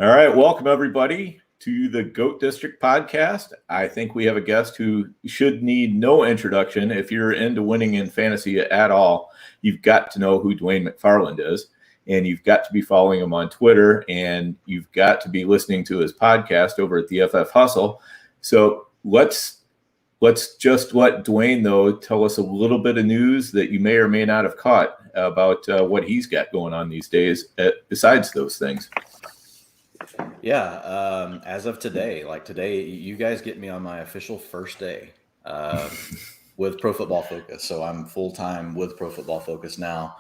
All right, welcome everybody to the GOAT District podcast. I think we have a guest who should need no introduction. If you're into winning in fantasy at all, you've got to know who Dwain McFarland is, and you've got to be following him on Twitter, and you've got to be listening to his podcast over at the FF Hustle. So let's just let Dwain, though, tell us a little bit of news that you may or may not have caught about what he's got going on these days besides those things. Yeah, as of today, you guys get me on my official first day with Pro Football Focus. So I'm full-time with Pro Football Focus now.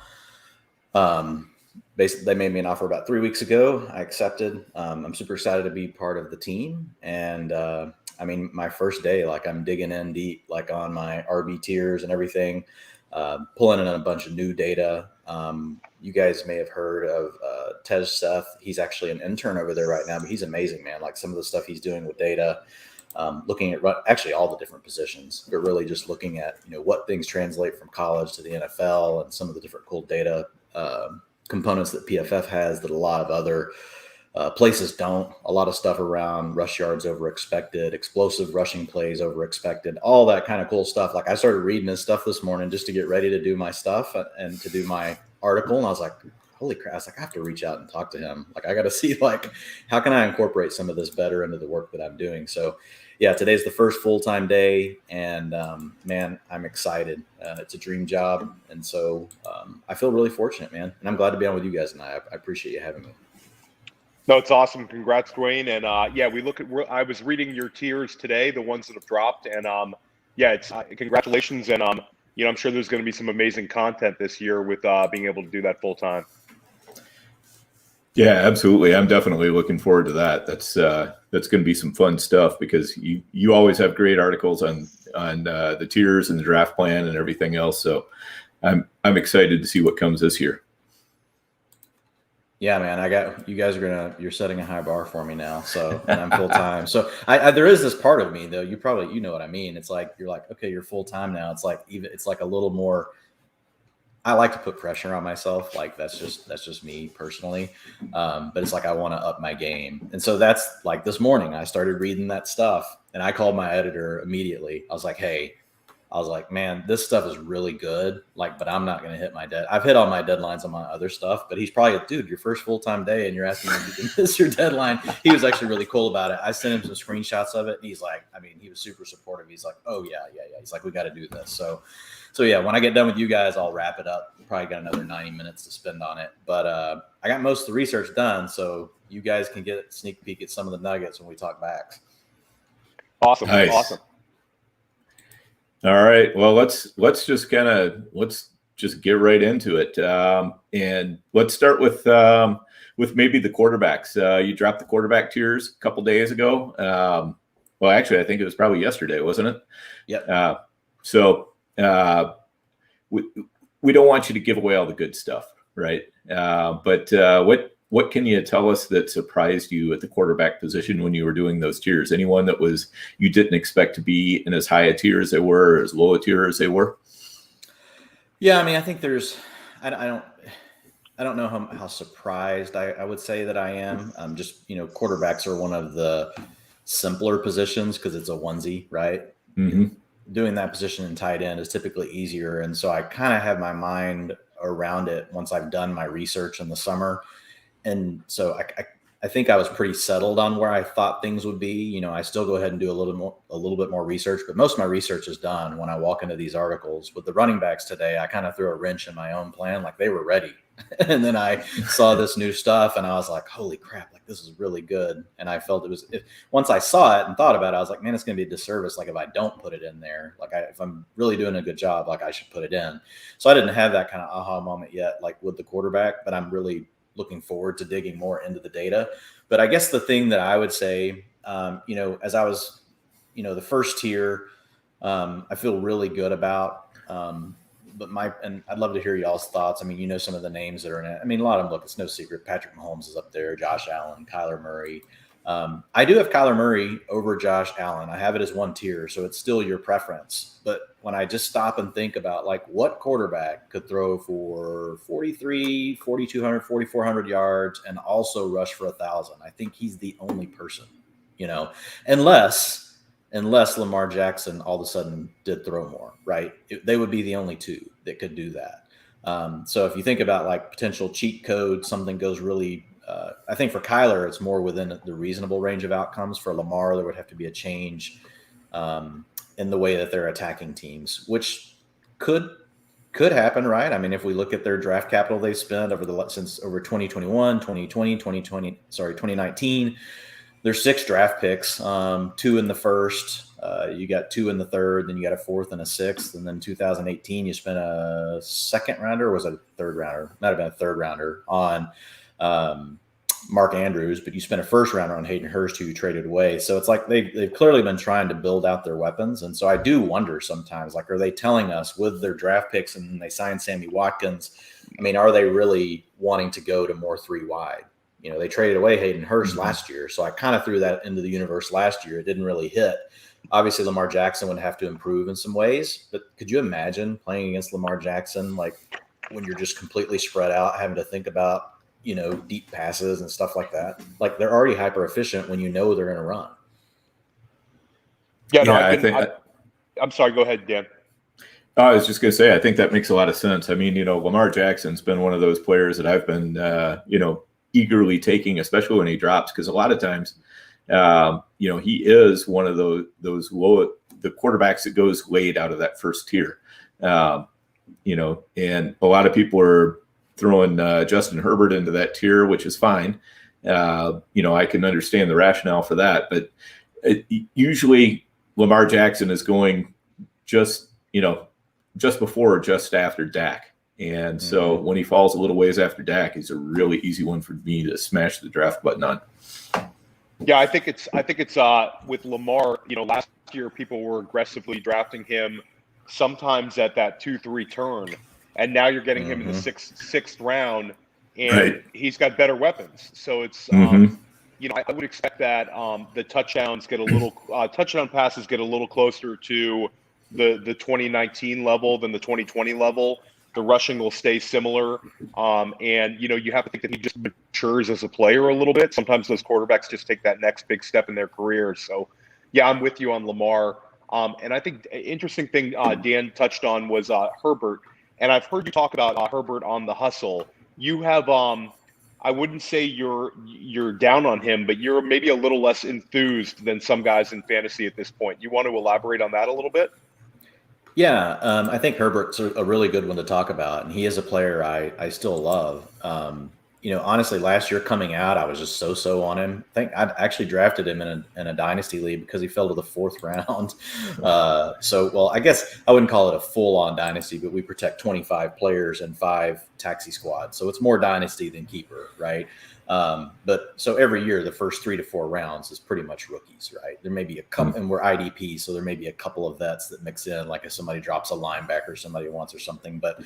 Basically, they made me an offer about 3 weeks ago. I accepted. I'm super excited to be part of the team. And my first day, I'm digging in deep, on my RB tiers and everything, pulling in a bunch of new data. You guys may have heard of Tej Seth. He's actually an intern over there right now, but he's amazing, man. Some of the stuff he's doing with data, looking at actually all the different positions, but really just looking at, what things translate from college to the NFL and some of the different cool data components that PFF has that a lot of other places don't. A lot of stuff around rush yards over expected, explosive rushing plays over expected, all that kind of cool stuff. I started reading his stuff this morning just to get ready to do my stuff and to do my article. And I was like, holy crap. I have to reach out and talk to him. I got to see, how can I incorporate some of this better into the work that I'm doing? So yeah, today's the first full-time day, and man, I'm excited. It's a dream job. And so I feel really fortunate, man. And I'm glad to be on with you guys tonight. I appreciate you having me. No, it's awesome. Congrats, Dwain. And I was reading your tiers today, the ones that have dropped, and it's congratulations. And I'm sure there's going to be some amazing content this year with being able to do that full time. Yeah, absolutely. I'm definitely looking forward to that. That's going to be some fun stuff because you always have great articles on the tiers and the draft plan and everything else. So I'm excited to see what comes this year. Yeah, man, you're setting a high bar for me now. So, and I'm full time. So there is this part of me though. You know what I mean? It's you're okay, you're full time now. It's a little more, I like to put pressure on myself. That's just me personally. But it's I want to up my game. And so that's this morning I started reading that stuff and I called my editor immediately. I was like, man, this stuff is really good. But I'm not going to hit my I've hit all my deadlines on my other stuff, but he's probably dude, your first full-time day and you're asking me if you can miss your deadline. He was actually really cool about it. I sent him some screenshots of it. And he's he was super supportive. He's oh yeah. He's we got to do this. So yeah, when I get done with you guys, I'll wrap it up. Probably got another 90 minutes to spend on it, but I got most of the research done. So you guys can get a sneak peek at some of the nuggets when we talk backs. Awesome. Nice. Awesome. All right. Well, let's just get right into it, and let's start with maybe the quarterbacks. You dropped the quarterback tiers a couple days ago. Well, actually, I think it was probably yesterday, wasn't it? Yep. So we don't want you to give away all the good stuff, right? But what can you tell us that surprised you at the quarterback position when you were doing those tiers? Anyone that you didn't expect to be in as high a tier as they were, or as low a tier as they were? Yeah, I think there's. I don't know how surprised I would say that I am. Just quarterbacks are one of the simpler positions because it's a onesie, right? Mm-hmm. Doing that position in tight end is typically easier, and so I kind of have my mind around it once I've done my research in the summer. And so I think I was pretty settled on where I thought things would be. I still go ahead and do a little bit more research, but most of my research is done when I walk into these articles. With the running backs today, I kind of threw a wrench in my own plan. They were ready. And then I saw this new stuff and I was like, holy crap, this is really good. And I felt once I saw it and thought about it, I was like, man, it's going to be a disservice. If I don't put it in there, if I'm really doing a good job, I should put it in. So I didn't have that kind of aha moment yet, with the quarterback, but I'm really looking forward to digging more into the data. But I guess the thing that I would say, as I was, the first tier, I feel really good about, but and I'd love to hear y'all's thoughts. Some of the names that are in it. A lot of them, look, it's no secret. Patrick Mahomes is up there, Josh Allen, Kyler Murray, I do have Kyler Murray over Josh Allen. I have it as one tier, so it's still your preference. But when I just stop and think about like what quarterback could throw for 43, 4,200, 4,400 yards and also rush for 1,000, I think he's the only person, unless Lamar Jackson all of a sudden did throw more, right? They would be the only two that could do that. So if you think about like potential cheat code, something goes really I think for Kyler, it's more within the reasonable range of outcomes. For Lamar, there would have to be a change in the way that they're attacking teams, which could happen, right? I mean, if we look at their draft capital they spent over 2021, 2019, there's 6 draft picks, 2 in the first, you got 2 in the third, then you got a 4th and a 6th, and then 2018 you spent a second rounder, or was it a third rounder? Might have been a third rounder on Mark Andrews, but you spent a first rounder on Hayden Hurst, who you traded away. So it's like they've clearly been trying to build out their weapons. And so I do wonder sometimes, like, are they telling us with their draft picks and they signed Sammy Watkins? I mean, are they really wanting to go to more 3 wide? They traded away Hayden Hurst last year. So I kind of threw that into the universe last year. It didn't really hit. Obviously, Lamar Jackson would have to improve in some ways, but could you imagine playing against Lamar Jackson, like when you're just completely spread out, having to think about deep passes and stuff like that? Like, they're already hyper efficient when they're going to run. Yeah, no, I'm sorry. Go ahead, Dan. I was just going to say, I think that makes a lot of sense. I mean, Lamar Jackson's been one of those players that I've been, eagerly taking, especially when he drops, because a lot of times, he is one of the quarterbacks that goes late out of that first tier, and a lot of people are throwing Justin Herbert into that tier, which is fine. I can understand the rationale for that, but usually Lamar Jackson is going just before or just after Dak. And so when he falls a little ways after Dak, he's a really easy one for me to smash the draft button on. Yeah, I think it's with Lamar, last year people were aggressively drafting him sometimes at that 2-3 turn. And now you're getting him in the sixth round, and he's got better weapons. So it's, I would expect that the touchdowns get a little touchdown passes get a little closer to the 2019 level than the 2020 level. The rushing will stay similar, and you have to think that he just matures as a player a little bit. Sometimes those quarterbacks just take that next big step in their career. So, yeah, I'm with you on Lamar. And I think an interesting thing Dan touched on was Herbert. And I've heard you talk about Herbert on The Hustle. You have, I wouldn't say you're down on him, but you're maybe a little less enthused than some guys in fantasy at this point. You want to elaborate on that a little bit? Yeah, I think Herbert's a really good one to talk about, and he is a player I still love. Honestly, last year coming out, I was just so on him. I think I'd actually drafted him in a dynasty league because he fell to the 4th round. I guess I wouldn't call it a full-on dynasty, but we protect 25 players and 5 taxi squads. So it's more dynasty than keeper, right? But so every year, the first 3 to 4 rounds is pretty much rookies, right? There may be a couple, and we're IDP, so there may be a couple of vets that mix in, like if somebody drops a linebacker somebody wants or something. But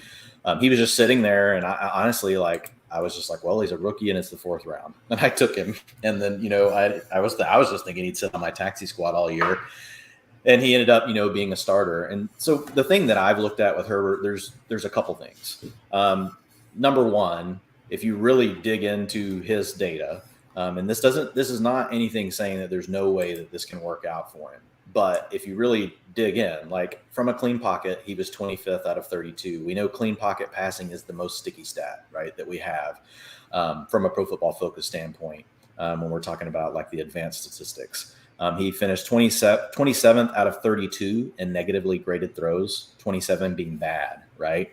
he was just sitting there, and I honestly, I was just like, well, he's a rookie and it's the 4th round. And I took him. And then, I was just thinking he'd sit on my taxi squad all year. And he ended up, being a starter. And so the thing that I've looked at with Herbert, there's a couple things. Number one, if you really dig into his data, and this is not anything saying that there's no way that this can work out for him. But if you really dig in, like from a clean pocket, he was 25th out of 32. We know clean pocket passing is the most sticky stat, right, that we have from a Pro Football Focus standpoint when we're talking about like the advanced statistics. He finished 27th out of 32 in negatively graded throws, 27 being bad, right?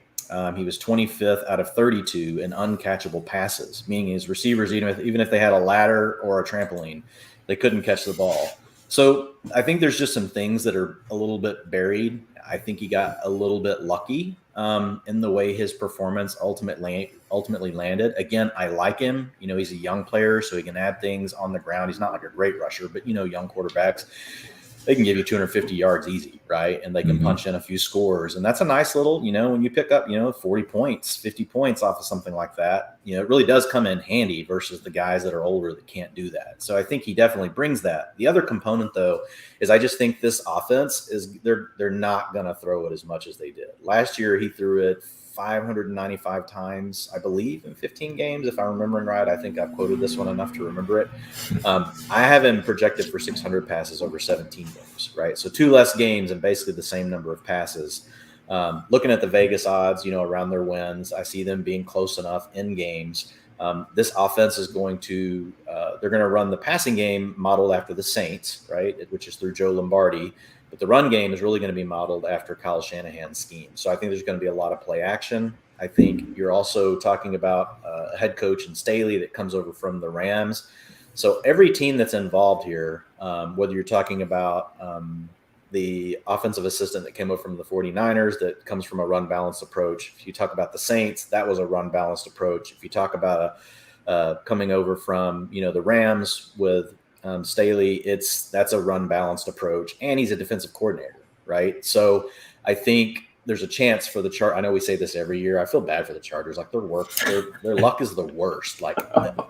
He was 25th out of 32 in uncatchable passes, meaning his receivers, even if they had a ladder or a trampoline, they couldn't catch the ball. So I think there's just some things that are a little bit buried. I think he got a little bit lucky in the way his performance ultimately landed. Again, I like him. He's a young player, so he can add things on the ground. He's not like a great rusher, but young quarterbacks they can give you 250 yards easy, right? And they can punch in a few scores. And that's a nice little, when you pick up, 40 points, 50 points off of something like that, it really does come in handy versus the guys that are older that can't do that. So I think he definitely brings that. The other component, though, is I just think this offense is they're not going to throw it as much as they did. Last year, he threw it 595 times, I believe, in 15 games, if I'm remembering right. I think I've quoted this one enough to remember it. I have him projected for 600 passes over 17 games, right? So 2 less games and basically the same number of passes. Looking at the Vegas odds, around their wins, I see them being close enough in games. This offense is going to they're going to run the passing game modeled after the Saints, right, which is through Joe Lombardi. But the run game is really going to be modeled after Kyle Shanahan's scheme. So I think there's going to be a lot of play action. I think you're also talking about a head coach in Staley that comes over from the Rams. So every team that's involved here, whether you're talking about the offensive assistant that came over from the 49ers that comes from a run-balanced approach. If you talk about the Saints, that was a run-balanced approach. If you talk about coming over from, the Rams with Staley, that's a run balanced approach, and he's a defensive coordinator, right? So I think there's a chance for the chart. I know we say this every year. I feel bad for the Chargers. Like their luck is the worst. Like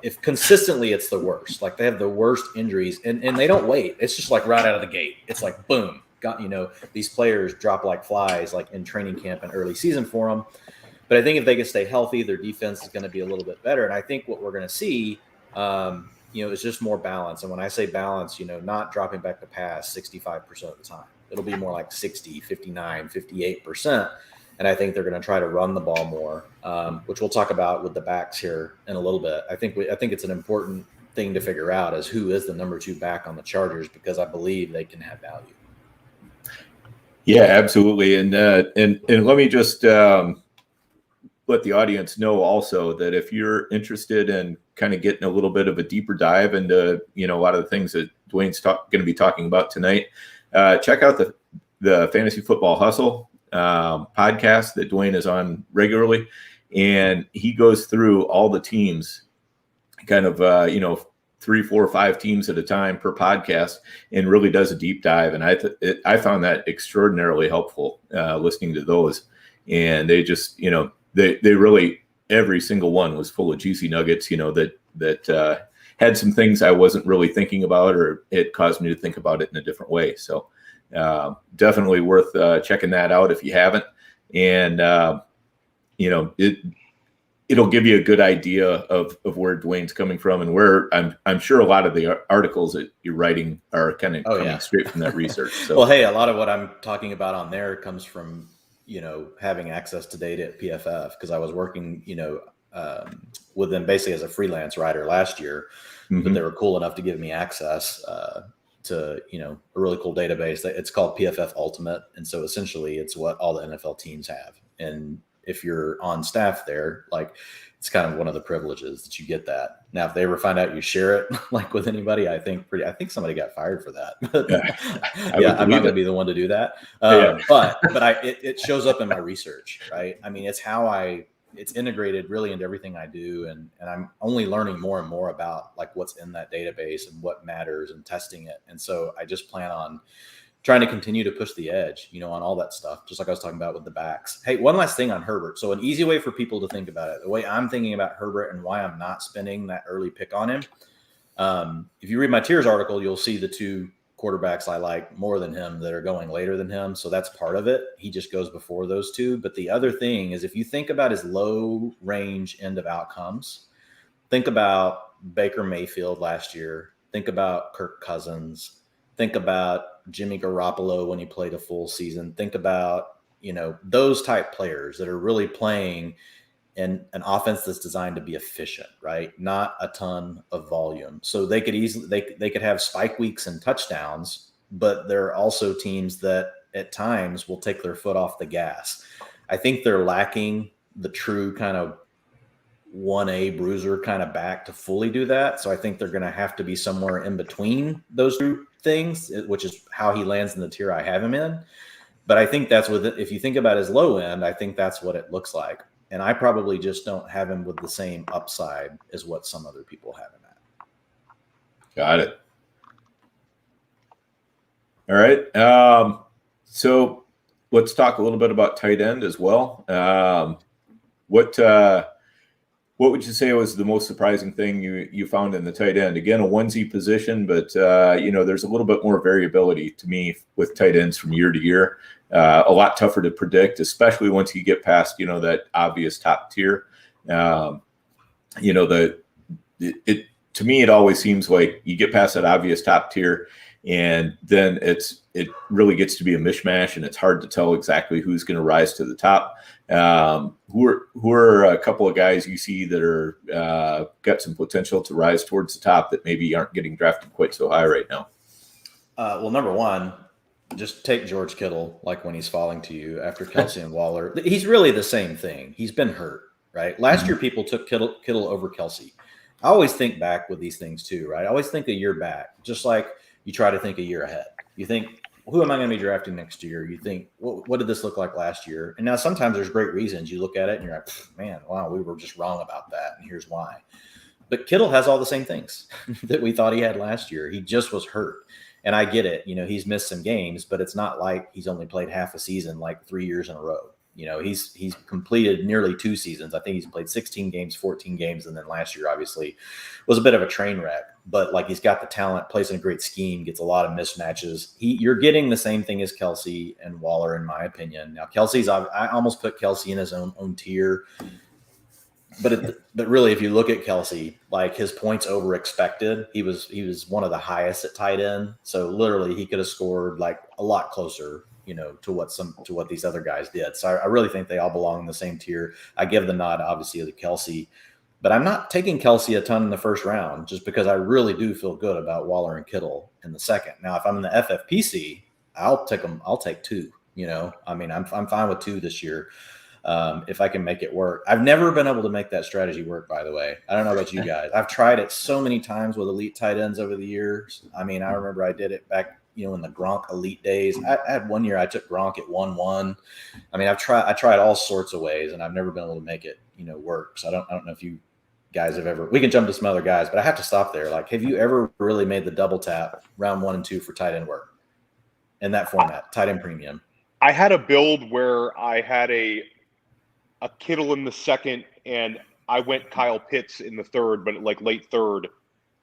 if consistently it's the worst. Like they have the worst injuries, and they don't wait. It's just like right out of the gate. It's like boom, these players drop like flies, like in training camp and early season for them. But I think if they can stay healthy, their defense is going to be a little bit better. And I think what we're going to see. It's just more balance. And when I say balance, not dropping back to pass 65% of the time. It'll be more like 60, 59, 58%. And I think they're going to try to run the ball more, which we'll talk about with the backs here in a little bit. I think it's an important thing to figure out is who is the number 2 back on the Chargers, because I believe they can have value. Yeah, absolutely. And let me just let the audience know also that if you're interested in kind of getting a little bit of a deeper dive into, a lot of the things that Dwayne's going to be talking about tonight, check out the Fantasy Football Hustle podcast that Dwayne is on regularly. And he goes through all the teams kind of, 3, 4, 5 teams at a time per podcast and really does a deep dive. And I found that extraordinarily helpful listening to those. And they just, they really, every single one was full of juicy nuggets, that had some things I wasn't really thinking about, or it caused me to think about it in a different way. So definitely worth checking that out if you haven't. And, it'll give you a good idea of where Dwayne's coming from, and where I'm sure a lot of the articles that you're writing are kind of coming straight from that research. So. Well, hey, a lot of what I'm talking about on there comes from, having access to data at PFF, because I was working, with them basically as a freelance writer last year, but they were cool enough to give me access to, a really cool database. It's called PFF Ultimate. And so essentially it's what all the NFL teams have. And if you're on staff there, like it's kind of one of the privileges that you get that. Now, if they ever find out you share it like with anybody, I think somebody got fired for that. I'm not going to be the one to do that. But it shows up in my research, right? I mean, it's integrated really into everything I do. And I'm only learning more and more about like what's in that database and what matters and testing it. And so I just plan on trying to continue to push the edge, on all that stuff, just like I was talking about with the backs. Hey, one last thing on Herbert. So an easy way for people to think about it, the way I'm thinking about Herbert and why I'm not spending that early pick on him. If you read my tiers article, you'll see the 2 quarterbacks I like more than him that are going later than him. So that's part of it. He just goes before those 2. But the other thing is, if you think about his low range end of outcomes, think about Baker Mayfield last year, think about Kirk Cousins, think about Jimmy Garoppolo when he played a full season. Think about, those type players that are really playing in an offense that's designed to be efficient, right? Not a ton of volume. So they could easily, they could have spike weeks and touchdowns, but there are also teams that at times will take their foot off the gas. I think they're lacking the true kind of 1A bruiser kind of back to fully do that. So I think they're going to have to be somewhere in between those 2 things, which is how he lands in the tier I have him in. But I think that's with it. If you think about his low end, I think that's what it looks like. And I probably just don't have him with the same upside as what some other people have him at. Got it. All right. So let's talk a little bit about tight end as well. What would you say was the most surprising thing you found in the tight end? Again, a onesie position, but there's a little bit more variability to me with tight ends from year to year. A lot tougher to predict, especially once you get past that obvious top tier. To me, it always seems like you get past that obvious top tier, and then it really gets to be a mishmash, and it's hard to tell exactly who's going to rise to the top. Who are a couple of guys you see that are got some potential to rise towards the top that maybe aren't getting drafted quite so high right now? Well, number one, just take George Kittle, like when he's falling to you after Kelsey and Waller. He's really the same thing. He's been hurt, right? Last year, people took Kittle over Kelsey. I always think back with these things too, right? I always think a year back, just like you try to think a year ahead. You think, who am I going to be drafting next year? You think, what did this look like last year? And now sometimes there's great reasons. You look at it and you're like, man, wow, we were just wrong about that. And here's why. But Kittle has all the same things that we thought he had last year. He just was hurt. And I get it. He's missed some games, but it's not like he's only played half a season like 3 years in a row. He's completed nearly 2 seasons. I think he's played 16 games, 14 games. And then last year, obviously, was a bit of a train wreck. But he's got the talent, plays in a great scheme, gets a lot of mismatches. You're getting the same thing as Kelsey and Waller, in my opinion. Now, I almost put Kelsey in his own tier. But really, if you look at Kelsey, his points over expected, he was one of the highest at tight end. So literally, he could have scored a lot closer, to what these other guys did. So I really think they all belong in the same tier. I give the nod, obviously, to Kelsey, but I'm not taking Kelsey a ton in the first round just because I really do feel good about Waller and Kittle in the second. Now, if I'm in the FFPC, I'll take them. I'll take 2. I'm fine with 2 this year. If I can make it work. I've never been able to make that strategy work, by the way. I don't know about you guys. I've tried it so many times with elite tight ends over the years. I remember I did it back, in the Gronk elite days. I had one year I took Gronk at 1-1. I tried all sorts of ways, and I've never been able to make it, work. So I don't know if you guys have ever. We can jump to some other guys, but I have to stop there. Have you ever really made the double tap round 1 and 2 for tight end work in that format, tight end premium? I had a build where I had a Kittle in the second, and I went Kyle Pitts in the third, but late third.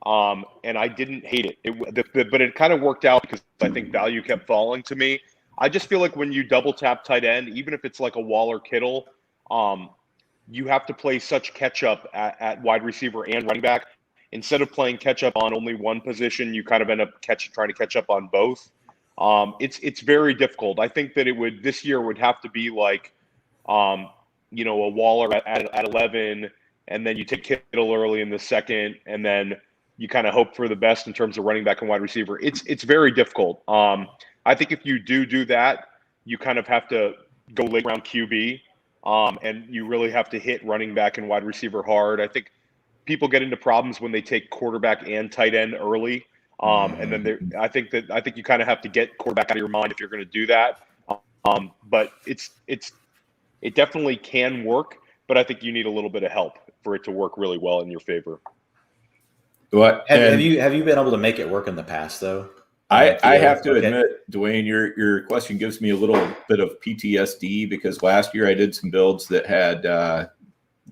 And I didn't hate it. But it kind of worked out because I think value kept falling to me. I just feel like when you double tap tight end, even if it's like a Waller Kittle, you have to play such catch up at wide receiver and running back. Instead of playing catch up on only one position, you kind of end up trying to catch up on both. It's very difficult. I think that this year would have to be a Waller at 11, and then you take Kittle early in the second, and then you kind of hope for the best in terms of running back and wide receiver. It's very difficult. I think if you do that, you kind of have to go late round QB, and you really have to hit running back and wide receiver hard. I think people get into problems when they take quarterback and tight end early, and then I think you kind of have to get quarterback out of your mind if you're going to do that. But it definitely can work, but I think you need a little bit of help for it to work really well in your favor. Have you been able to make it work in the past, though? I have to admit, Dwayne, your question gives me a little bit of PTSD because last year I did some builds that had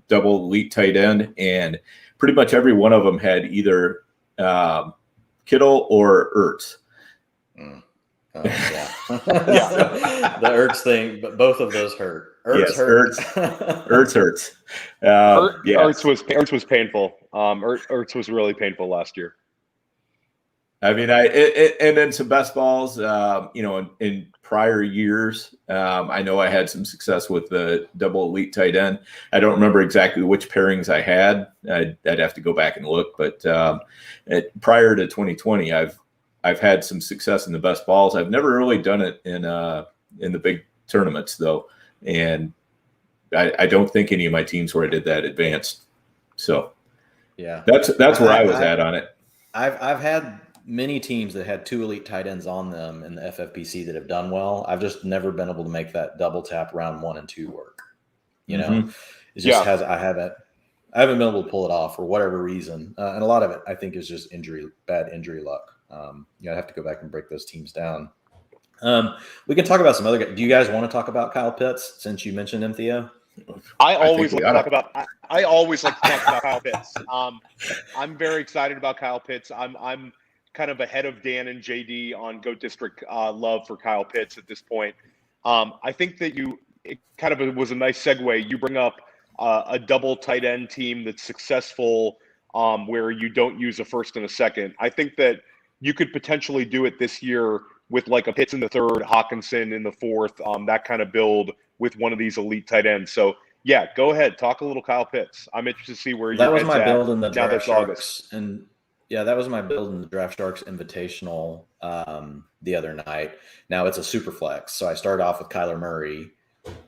double elite tight end, and pretty much every one of them had either Kittle or Ertz. Oh, yeah. Yeah. The Ertz thing, but both of those hurt. Ertz hurts. Ertz hurts. Ertz was painful. Ertz was really painful last year. And then some best balls, in prior years, I know I had some success with the double elite tight end. I don't remember exactly which pairings I had. I'd have to go back and look, but prior to 2020, I've had some success in the best balls. I've never really done it in the big tournaments though. And I don't think any of my teams where I did that advanced. So yeah, that's where I was at on it. I've had many teams that had 2 elite tight ends on them in the FFPC that have done well. I've just never been able to make that double tap round 1 and 2 work. It just I haven't been able to pull it off for whatever reason. And a lot of it I think is just bad injury luck. I have to go back and break those teams down. We can talk about some other guys. Do you guys want to talk about Kyle Pitts since you mentioned him, Theo? I always like to talk about Kyle Pitts. I'm very excited about Kyle Pitts. I'm kind of ahead of Dan and JD on Goat District love for Kyle Pitts at this point. I think that it kind of was a nice segue. You bring up a double tight end team that's successful where you don't use a first and a second. I think that you could potentially do it this year with like a Pitts in the third, Hawkinson in the fourth, that kind of build with one of these elite tight ends. So yeah, go ahead, talk a little Kyle Pitts. I'm interested to see where that was my build in the now Draft Sharks, and that was my build in the Draft Sharks Invitational the other night. Now it's a super flex, so I started off with Kyler Murray,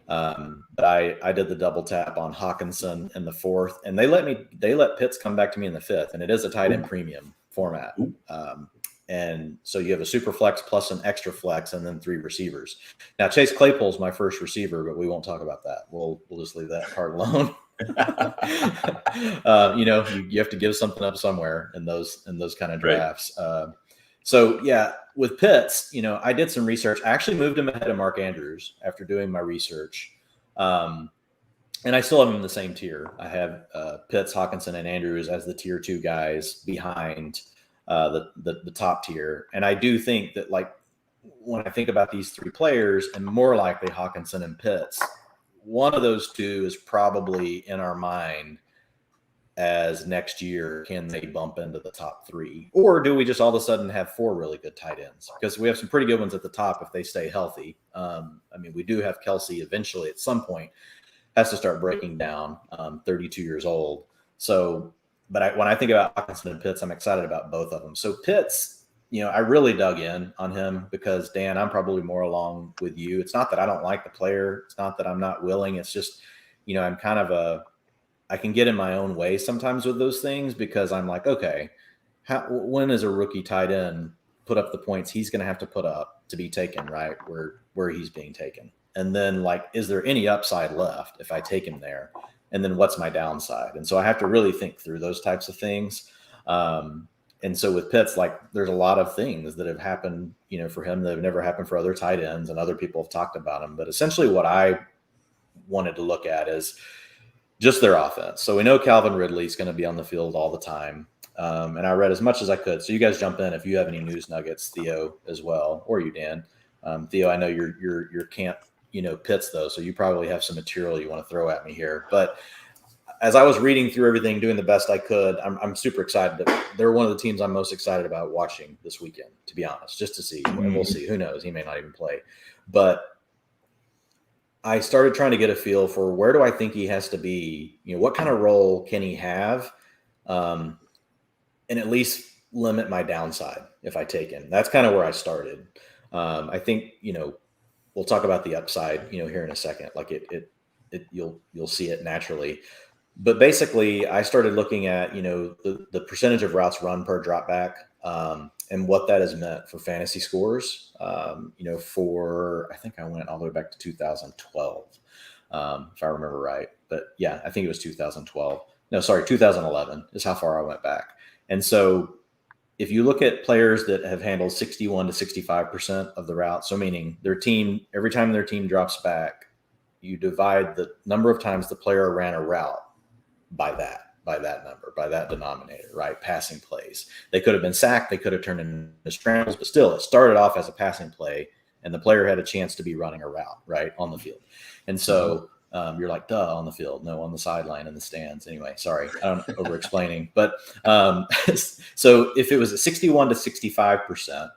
but I did the double tap on Hawkinson in the fourth, and they let Pitts come back to me in the fifth, and it is a tight end premium format. And so you have a super flex plus an extra flex and then 3 receivers. Now Chase Claypool's my first receiver, but we won't talk about that. We'll just leave that part alone. You have to give something up somewhere in those kind of drafts. Right. So yeah, with Pitts, I did some research. I actually moved him ahead of Mark Andrews after doing my research. And I still have him in the same tier. I have Pitts, Hawkinson, and Andrews as the tier 2 guys behind the top tier. And I do think that, like, when I think about these 3 players, and more likely Hawkinson and Pitts, one of those 2 is probably in our mind as next year, can they bump into the top 3? Or do we just all of a sudden have 4 really good tight ends? Because we have some pretty good ones at the top if they stay healthy. We do have Kelsey eventually at some point has to start breaking down, 32 years old. So, but when I think about Hawkinson and Pitts, I'm excited about both of them. So Pitts, I really dug in on him because, Dan, I'm probably more along with you. It's not that I don't like the player. It's not that I'm not willing. It's just, I'm kind of I can get in my own way sometimes with those things because I'm like, okay, when is a rookie tight end put up the points he's going to have to put up to be taken, right, where he's being taken? And then, like, is there any upside left if I take him there? And then what's my downside? And so I have to really think through those types of things. And so with Pitts, like, there's a lot of things that have happened, for him that have never happened for other tight ends, and other people have talked about him. But essentially what I wanted to look at is just their offense. So we know Calvin Ridley is going to be on the field all the time. And I read as much as I could. So you guys jump in if you have any news nuggets, Theo, as well, or you, Dan. Theo, I know you're camp, Pitts, though, so you probably have some material you want to throw at me here. But as I was reading through everything, doing the best I could, I'm super excited. They're one of the teams I'm most excited about watching this weekend, to be honest, just to see. And we'll see. Who knows? He may not even play. But I started trying to get a feel for where do I think he has to be? What kind of role can he have? And at least limit my downside if I take him. That's kind of where I started. I think, we'll talk about the upside, here in a second. Like you'll see it naturally. But basically, I started looking at, the percentage of routes run per drop back, and what that has meant for fantasy scores, I think I went all the way back to 2012, if I remember right. But yeah, I think it was 2012. No, sorry, 2011 is how far I went back. And so if you look at players that have handled 61 to 65% of the routes, so meaning their team, every time their team drops back, you divide the number of times the player ran a route by that number, by that denominator, right? Passing plays. They could have been sacked. They could have turned into scrambles, but still it started off as a passing play and the player had a chance to be running a route, right, on the field. And so you're like, duh, on the field. No, on the sideline in the stands. Anyway, sorry, I'm over explaining. But so if it was a 61 to 65%,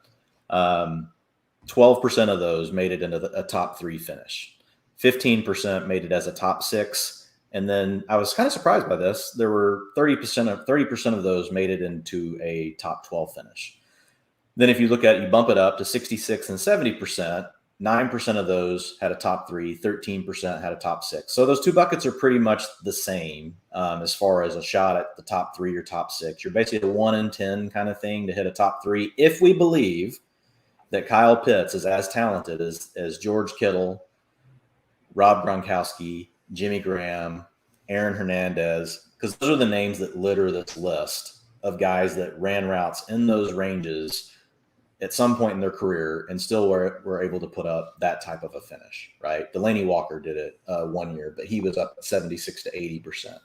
12% of those made it into a top 3 finish. 15% made it as a top 6. And then I was kind of surprised by this. There were 30% of those made it into a top 12 finish. Then if you look at it, you bump it up to 66 and 70%, 9% of those had a top 3, 13% had a top 6. So those 2 buckets are pretty much the same as far as a shot at the top 3 or top 6. You're basically a 1 in 10 kind of thing to hit a top 3. If we believe that Kyle Pitts is as talented as George Kittle, Rob Gronkowski, Jimmy Graham, Aaron Hernandez, because those are the names that litter this list of guys that ran routes in those ranges at some point in their career and still were able to put up that type of a finish, right? Delaney Walker did it 1 year, but he was up 76 to 80%.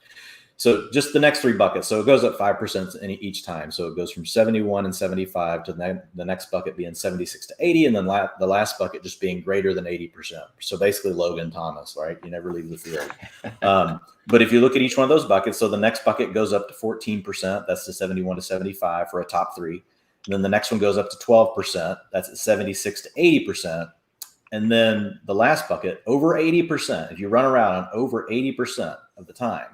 So just the next 3 buckets. So it goes up 5% in each time. So it goes from 71 and 75 to the next bucket being 76 to 80. And then the last bucket just being greater than 80%. So basically Logan Thomas, right? You never leave the field. But if you look at each one of those buckets, so the next bucket goes up to 14%. That's the 71 to 75 for a top 3. And then the next one goes up to 12%. That's at 76 to 80%. And then the last bucket, over 80%. If you run around over 80% of the time,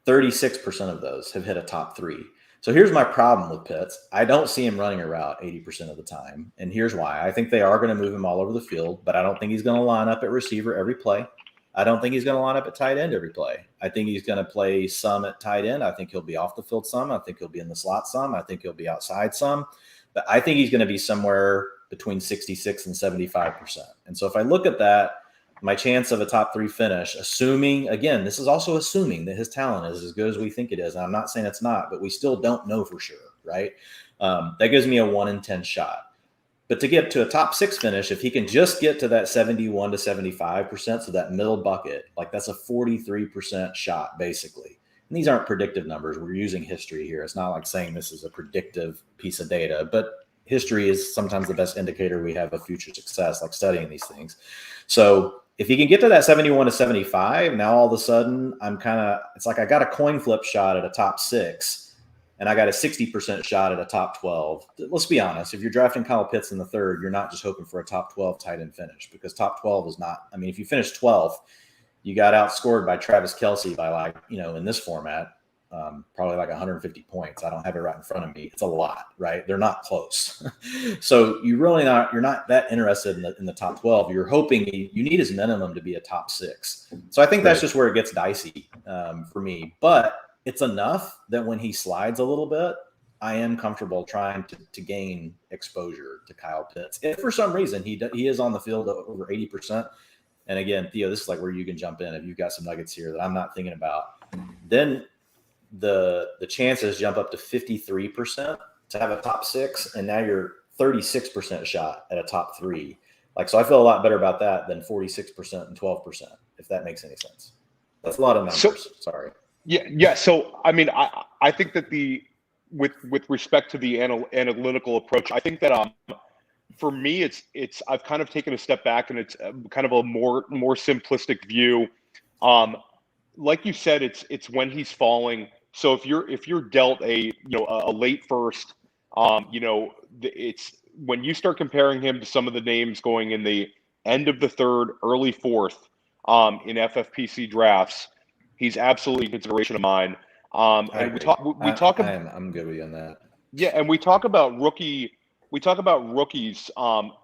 36% of those have hit a top 3. So here's my problem with Pitts. I don't see him running a route 80% of the time. And here's why. I think they are going to move him all over the field, but I don't think he's going to line up at receiver every play. I don't think he's going to line up at tight end every play. I think he's going to play some at tight end. I think he'll be off the field some. I think he'll be in the slot some. I think he'll be outside some. But I think he's going to be somewhere between 66 and 75%. And so if I look at that, my chance of a top 3 finish, assuming, again, this is also assuming that his talent is as good as we think it is. And I'm not saying it's not, but we still don't know for sure, right? That gives me a 1 in 10 shot. But to get to a top 6 finish, if he can just get to that 71 to 75%, so that middle bucket, like that's a 43% shot, basically. And these aren't predictive numbers. We're using history here. It's not like saying this is a predictive piece of data, but history is sometimes the best indicator we have of future success, like studying these things. So if he can get to that 71 to 75, now all of a sudden it's like I got a coin flip shot at a top 6. And I got a 60% shot at a top 12. Let's be honest. If you're drafting Kyle Pitts in the 3rd, you're not just hoping for a top 12 tight end finish, because top 12 is not. I mean, if you finish 12th, you got outscored by Travis Kelce by in this format, probably like 150 points. I don't have it right in front of me. It's a lot, right? They're not close. So you're not that interested in the top 12. You're hoping you need his minimum to be a top 6. So I think that's just where it gets dicey for me. But it's enough that when he slides a little bit, I am comfortable trying to gain exposure to Kyle Pitts. If for some reason he is on the field over 80%, and again, Theo, this is like where you can jump in if you've got some nuggets here that I'm not thinking about, then the chances jump up to 53% to have a top 6, and now you're 36% shot at a top 3. So I feel a lot better about that than 46% and 12%, if that makes any sense. That's a lot of numbers. Sorry. Yeah. So, I mean, I think that with respect to the analytical approach, I think that for me, it's I've kind of taken a step back, and it's kind of a more simplistic view. Like you said, it's when he's falling. So if you're dealt a late first, it's when you start comparing him to some of the names going in the end of the 3rd, early 4th, in FFPC drafts. He's absolutely a consideration of mine. And we talk. I'm good with you on that. Yeah, and we talk about rookies,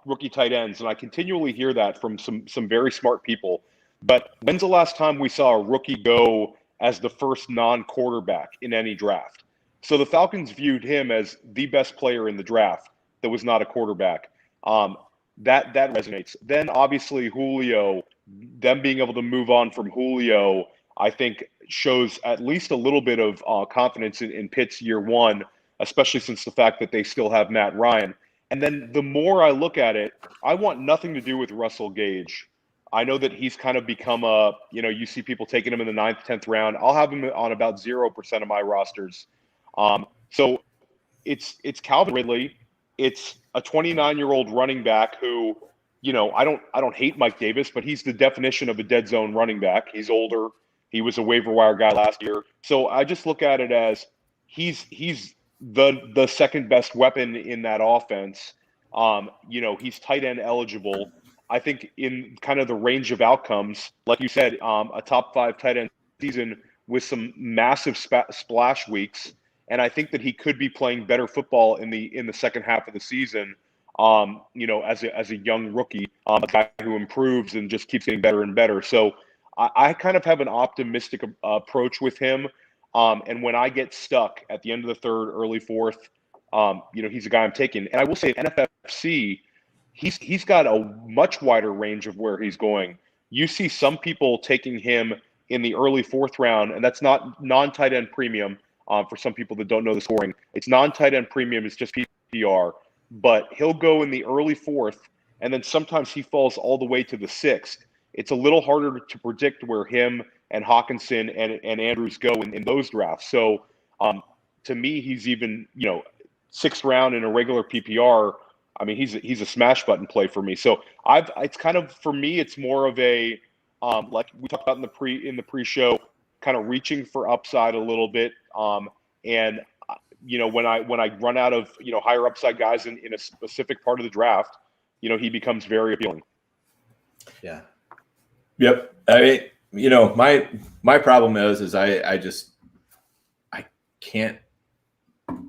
rookie tight ends, and I continually hear that from some very smart people. But when's the last time we saw a rookie go as the first non-quarterback in any draft? So the Falcons viewed him as the best player in the draft that was not a quarterback. That resonates. Then obviously Julio, them being able to move on from Julio, I think shows at least a little bit of confidence in Pitt's year 1, especially since the fact that they still have Matt Ryan. And then the more I look at it, I want nothing to do with Russell Gage. I know that he's kind of become you see people taking him in the 9th, 10th round. I'll have him on about 0% of my rosters. So it's Calvin Ridley. It's a 29-year-old running back who, I don't hate Mike Davis, but he's the definition of a dead zone running back. He's older. He was a waiver wire guy last year. So I just look at it as he's the second best weapon in that offense. He's tight end eligible. I think in kind of the range of outcomes, like you said, a top 5 tight end season with some massive splash weeks. And I think that he could be playing better football in the second half of the season, as a young rookie, a guy who improves and just keeps getting better and better. So I kind of have an optimistic approach with him. And when I get stuck at the end of the 3rd, early 4th, he's a guy I'm taking. And I will say NFFC, he's got a much wider range of where he's going. You see some people taking him in the early 4th round, and that's not non-tight end premium for some people that don't know the scoring. It's non-tight end premium. It's just PPR. but he'll go in the early 4th, and then sometimes he falls all the way to the 6th. It's a little harder to predict where him and Hawkinson and Andrews go in those drafts. So to me, he's even, 6th round in a regular PPR. I mean, he's a smash button play for me. So it's kind of, for me, it's more of a, like we talked about in the pre-show, kind of reaching for upside a little bit. And when I run out of, higher upside guys in a specific part of the draft, he becomes very appealing. Yeah. Yep. I mean, my problem is I can't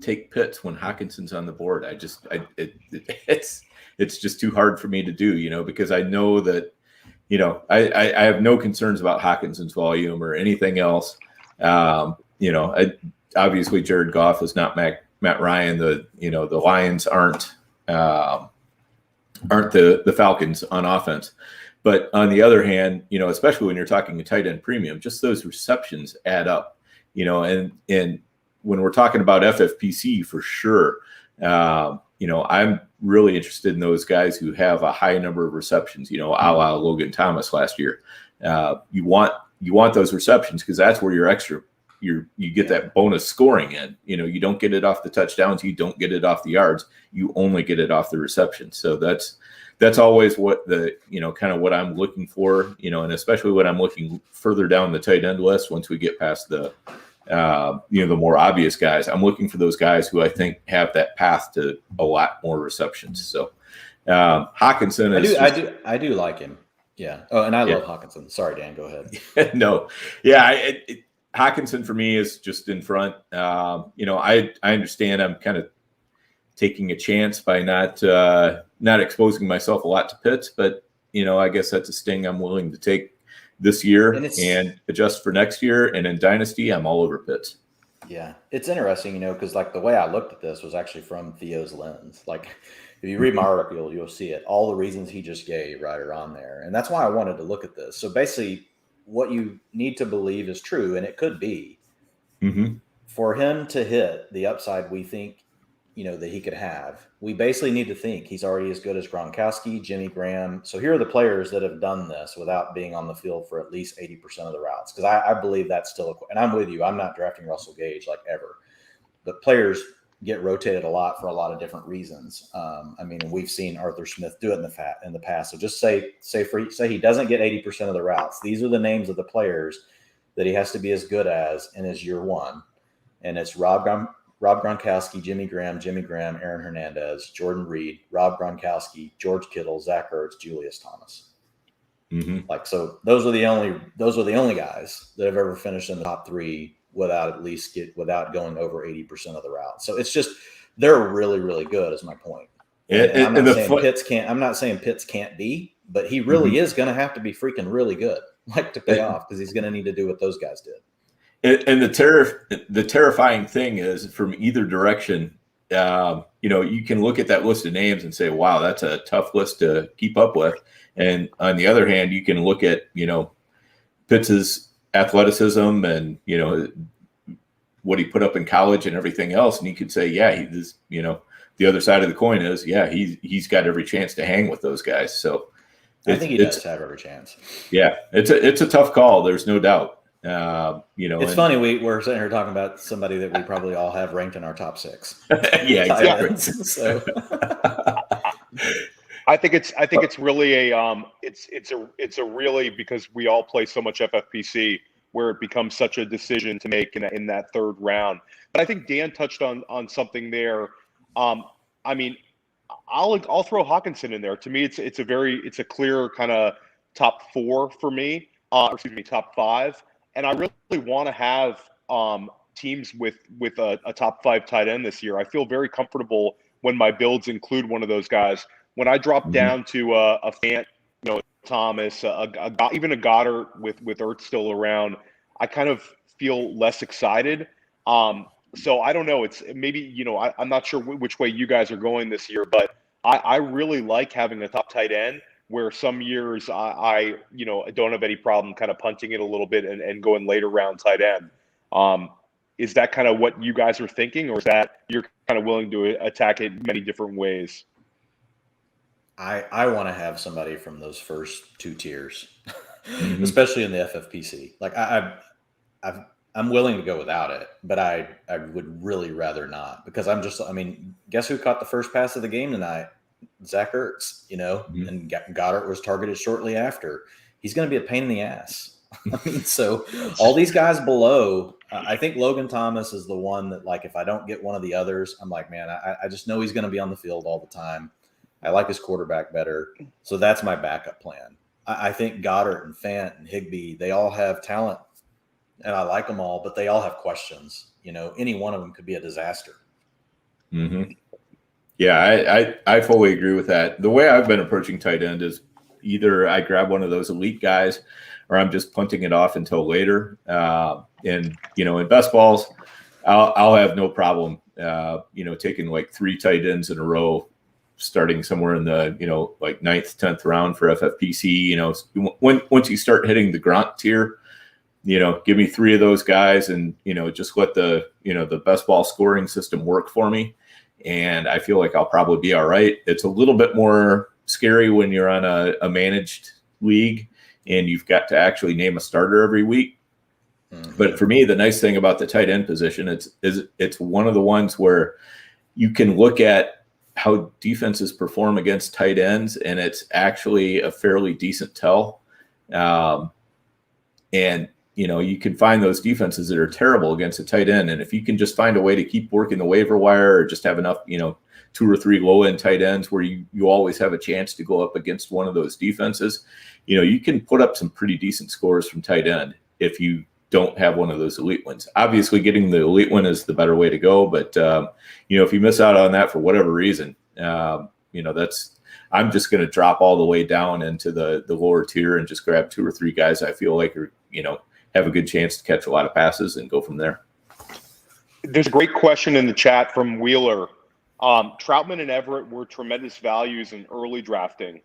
take Pitts when Hawkinson's on the board. It's just too hard for me to do, because I know that, I have no concerns about Hawkinson's volume or anything else. Obviously Jared Goff is not Matt Ryan. The Lions aren't the Falcons on offense. But on the other hand, especially when you're talking a tight end premium, just those receptions add up, and when we're talking about FFPC for sure, I'm really interested in those guys who have a high number of receptions, a la Logan Thomas last year. You want those receptions because that's where you get that bonus scoring in. You don't get it off the touchdowns, you don't get it off the yards, you only get it off the receptions. So that's always what the, kind of what I'm looking for, and especially when I'm looking further down the tight end list, once we get past the more obvious guys, I'm looking for those guys who I think have that path to a lot more receptions. So Hawkinson is I do like him. Yeah. Oh, and I love Hawkinson. Sorry, Dan, go ahead. No. Yeah. Hawkinson for me is just in front. I understand I'm kind of taking a chance by not exposing myself a lot to Pitts, but I guess that's a sting I'm willing to take this year and adjust for next year. And in Dynasty, I'm all over Pitts. Yeah, it's interesting, because like the way I looked at this was actually from Theo's lens. Like if you read my article, you'll see it. All the reasons he just gave right are on there, and that's why I wanted to look at this. So basically, what you need to believe is true, and it could be for him to hit the upside we think that he could have. We basically need to think he's already as good as Gronkowski, Jimmy Graham. So here are the players that have done this without being on the field for at least 80% of the routes. Because I believe that's still, and I'm with you. I'm not drafting Russell Gage like ever. But players get rotated a lot for a lot of different reasons. We've seen Arthur Smith do it in the past. So just say he doesn't get 80% of the routes. These are the names of the players that he has to be as good as in his year one. And it's Rob Gronkowski, Jimmy Graham, Aaron Hernandez, Jordan Reed, Rob Gronkowski, George Kittle, Zach Ertz, Julius Thomas. So those are the only guys that have ever finished in the top 3 without going over 80% of the routes. So it's just, they're really, really good is my point. I'm not saying Pitts can't be, but he really is going to have to be freaking really good, to pay off, because he's going to need to do what those guys did. And the terrifying thing is from either direction, you can look at that list of names and say, wow, that's a tough list to keep up with. And on the other hand, you can look at, Pitts's athleticism and, what he put up in college and everything else. And you could say, yeah, the other side of the coin is, yeah, he's got every chance to hang with those guys. So I think he does have every chance. Yeah, it's a tough call. There's no doubt. It's funny we're sitting here talking about somebody that we probably all have ranked in our top 6. Yeah, exactly. So I think it's really it's a really, because we all play so much FFPC, where it becomes such a decision to make in that 3rd round. But I think Dan touched on something there. I'll throw Hawkinson in there. To me, it's a clear kind of top 4 for me. Top 5. And I really want to have teams with a top 5 tight end this year. I feel very comfortable when my builds include one of those guys. When I drop down to a Fant, Thomas, even a Goddard with Ertz still around, I kind of feel less excited. So I don't know. It's maybe, I'm not sure which way you guys are going this year, but I really like having a top tight end, where some years I don't have any problem kind of punting it a little bit and going later round tight end. Is that kind of what you guys are thinking, or is that you're kind of willing to attack it many different ways? I want to have somebody from those first 2 tiers, especially in the FFPC. Like I'm willing to go without it, but I would really rather not, because guess who caught the first pass of the game tonight? Zach Ertz, and Goddard was targeted shortly after. He's going to be a pain in the ass. So all these guys below, I think Logan Thomas is the one that, like, if I don't get one of the others, I'm like, man, I just know he's going to be on the field all the time. I like his quarterback better. So that's my backup plan. I think Goddard and Fant and Higbee, they all have talent, and I like them all, but they all have questions. Any one of them could be a disaster. Mm-hmm. Yeah, I fully agree with that. The way I've been approaching tight end is either I grab one of those elite guys, or I'm just punting it off until later. And in best balls, I'll have no problem, taking like 3 tight ends in a row, starting somewhere in the, like 9th, 10th round for FFPC. Once you start hitting the grunt tier, give me 3 of those guys and, just let the best ball scoring system work for me. And I feel like I'll probably be all right. It's a little bit more scary when you're on a managed league and you've got to actually name a starter every week. Mm-hmm. But for me, the nice thing about the tight end position, it's one of the ones where you can look at how defenses perform against tight ends, and it's actually a fairly decent tell. And you can find those defenses that are terrible against a tight end. And if you can just find a way to keep working the waiver wire, or just have enough, 2 or 3 low end tight ends where you always have a chance to go up against one of those defenses, you can put up some pretty decent scores from tight end if you don't have one of those elite ones. Obviously, getting the elite one is the better way to go. But, if you miss out on that for whatever reason, I'm just going to drop all the way down into the lower tier and just grab 2 or 3 guys I feel like are, have a good chance to catch a lot of passes and go from there. There's a great question in the chat from Wheeler. Troutman and Everett were tremendous values in early drafting,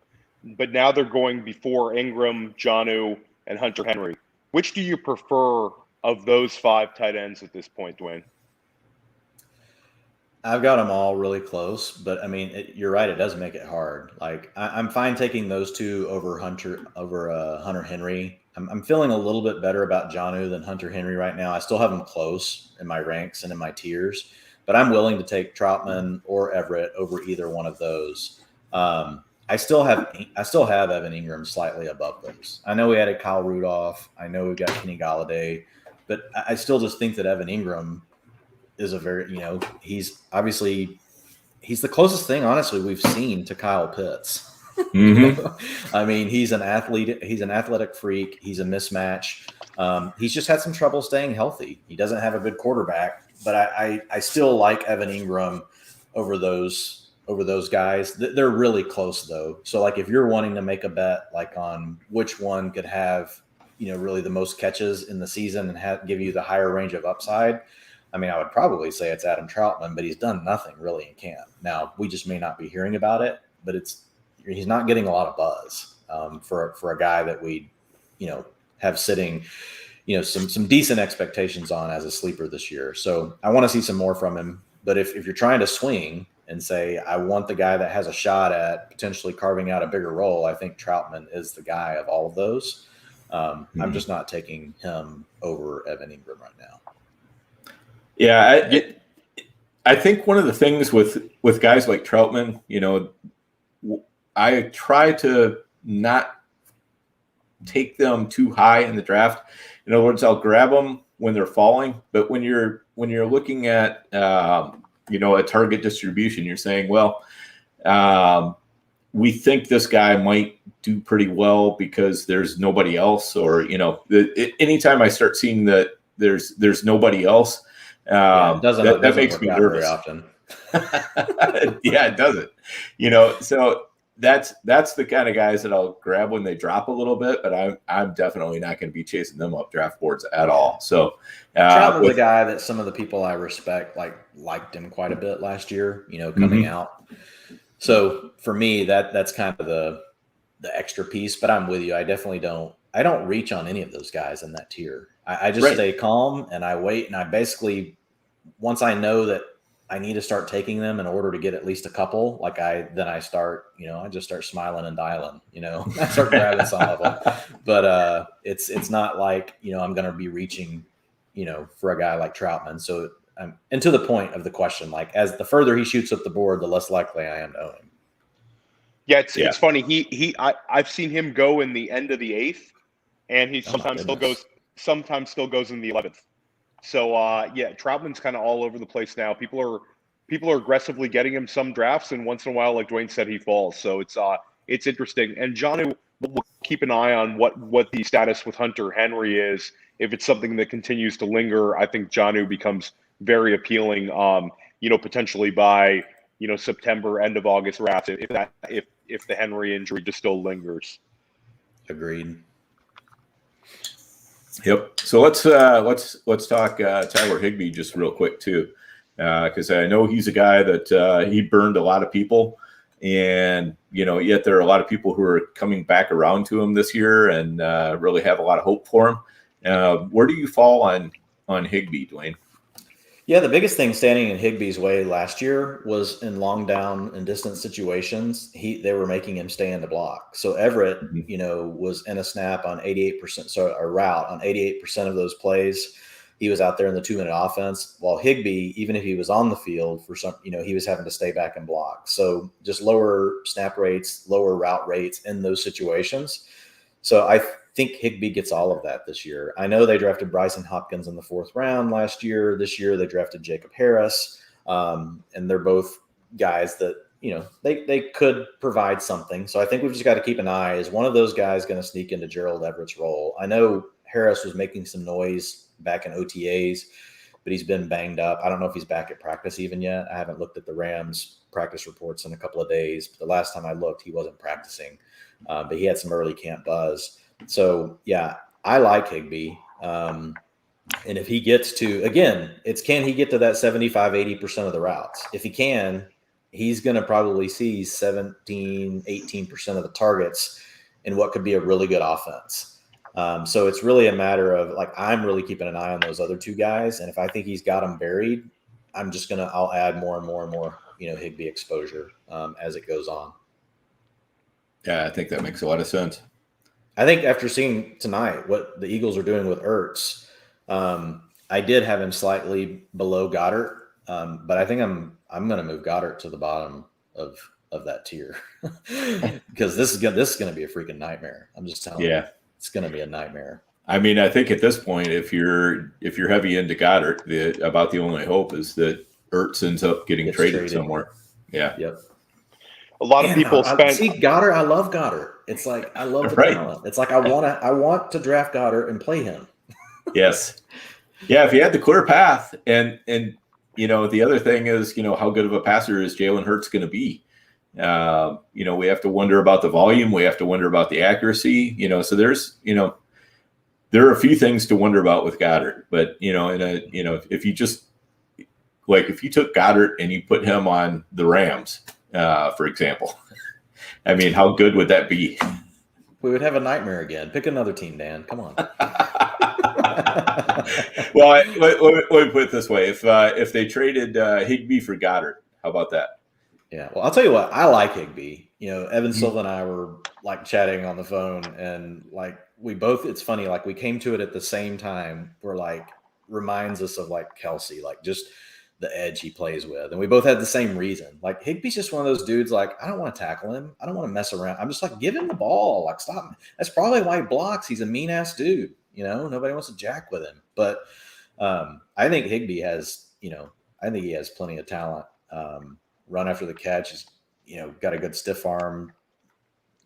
but now they're going before Ingram, Jonnu, and Hunter Henry. Which do you prefer of those 5 tight ends at this point, Dwayne? I've got them all really close, but you're right. It does make it hard. Like I'm fine taking those 2 over Hunter Henry. I'm feeling a little bit better about Jonnu than Hunter Henry right now. I still have them close in my ranks and in my tiers, but I'm willing to take Troutman or Everett over either one of those. I still have Evan Ingram slightly above those. I know we added Kyle Rudolph. I know we've got Kenny Galladay, but I still just think that Evan Ingram is a very, he's the closest thing, honestly, we've seen to Kyle Pitts. Mm-hmm. He's an athlete. He's an athletic freak. He's a mismatch. He's just had some trouble staying healthy. He doesn't have a good quarterback, but I still like Evan Ingram over those guys. They're really close though. So like if you're wanting to make a bet like on which one could have, really the most catches in the season and give you the higher range of upside, I would probably say it's Adam Troutman, but he's done nothing really in camp. Now we just may not be hearing about it, but he's not getting a lot of buzz for a guy that we, have sitting, some decent expectations on as a sleeper this year. So I want to see some more from him. But if you're trying to swing and say, I want the guy that has a shot at potentially carving out a bigger role, I think Troutman is the guy of all of those. I'm just not taking him over Evan Ingram right now. Yeah, I think one of the things with guys like Troutman, I try to not take them too high in the draft. In other words, I'll grab them when they're falling. But when you're looking at a target distribution, you're saying, well, we think this guy might do pretty well because there's nobody else, or anytime I start seeing that there's nobody else, that makes me nervous. Very often. Yeah, it doesn't. So that's the kind of guys that I'll grab when they drop a little bit, but I'm definitely not going to be chasing them up draft boards at all. So Troutman's a guy that some of the people I respect liked him quite a bit last year, coming out. So for me, that's kind of the extra piece, but I'm with you. I definitely don't I don't reach on any of those guys in that tier. I just stay calm and I wait. And I basically, once I know that I need to start taking them in order to get at least a couple, I start, I just start smiling and dialing, I start grabbing some of them, but it's not like, I'm going to be reaching, for a guy like Troutman. So, and to the point of the question, like as the further he shoots up the board, the less likely I am to own him. Yeah, it's funny. I've seen him go in the end of the 8th, and he sometimes still goes in the 11th. So Troutman's kind of all over the place now. People are aggressively getting him some drafts, and once in a while, like Dwayne said, he falls. So it's interesting. And John will keep an eye on what the status with Hunter Henry is. If it's something that continues to linger, I think Jonnu becomes very appealing. Potentially by September, end of August draft, if the Henry injury just still lingers. Agreed. Yep. So let's talk Tyler Higbee just real quick too, because I know he's a guy that he burned a lot of people, and yet there are a lot of people who are coming back around to him this year and really have a lot of hope for him. Where do you fall on Higbee, Dwayne? Yeah, the biggest thing standing in Higbee's way last year was in long down and distance situations. They were making him stay in the block. So Everett, was in a snap on 88%, so a route on 88% of those plays. He was out there in the 2-minute offense, while Higbee, even if he was on the field for some, he was having to stay back and block. So just lower snap rates, lower route rates in those situations. So I think Higbee gets all of that this year. I know they drafted Bryson Hopkins in the 4th round last year. This year they drafted Jacob Harris, and they're both guys that they could provide something. So I think we've just got to keep an eye. Is one of those guys going to sneak into Gerald Everett's role? I know Harris was making some noise back in OTAs, but he's been banged up. I don't know if he's back at practice even yet. I haven't looked at the Rams practice reports in a couple of days. But the last time I looked, he wasn't practicing, but he had some early camp buzz. So, yeah, I like Higbee. And if he gets to, again, can he get to that 75, 80% of the routes? If he can, he's going to probably see 17, 18% of the targets in what could be a really good offense. So it's really a matter of, I'm really keeping an eye on those other two guys. And if I think he's got them buried, I'll add more and more and more, Higbee exposure as it goes on. Yeah, I think that makes a lot of sense. I think after seeing tonight what the Eagles are doing with Ertz, I did have him slightly below Goddard, but I think I'm going to move Goddard to the bottom of that tier because this is going to be a freaking nightmare. I'm just telling you, it's going to be a nightmare. I mean, I think at this point, if you're heavy into Goddard, about the only hope is that Ertz ends up getting traded somewhere. Yeah. Yep. A lot of people see Goddard. I love Goddard. It's like I love the talent. It's like I want to draft Goddard and play him. Yes. Yeah, if you had the clear path, and the other thing is, how good of a passer is Jalen Hurts going to be? We have to wonder about the volume. We have to wonder about the accuracy. So there's, there are a few things to wonder about with Goddard. But if you just if you took Goddard and you put him on the Rams, for example, I mean, how good would that be? We would have a nightmare again. Pick another team, Dan. Come on. Well, let me put it this way: if they traded Higbee for Goddard, how about that? Yeah. Well, I'll tell you what. I like Higbee. Evan Silva and I were chatting on the phone, and we both. It's funny. We came to it at the same time. We're reminds us of Kelsey, just the edge he plays with. And we both had the same reason. Higbee's just one of those dudes, I don't want to tackle him. I don't want to mess around. I'm just give him the ball. Stop. That's probably why he blocks. He's a mean-ass dude. Nobody wants to jack with him. But I think Higbee has, I think he has plenty of talent. Run after the catch. He's, got a good stiff arm.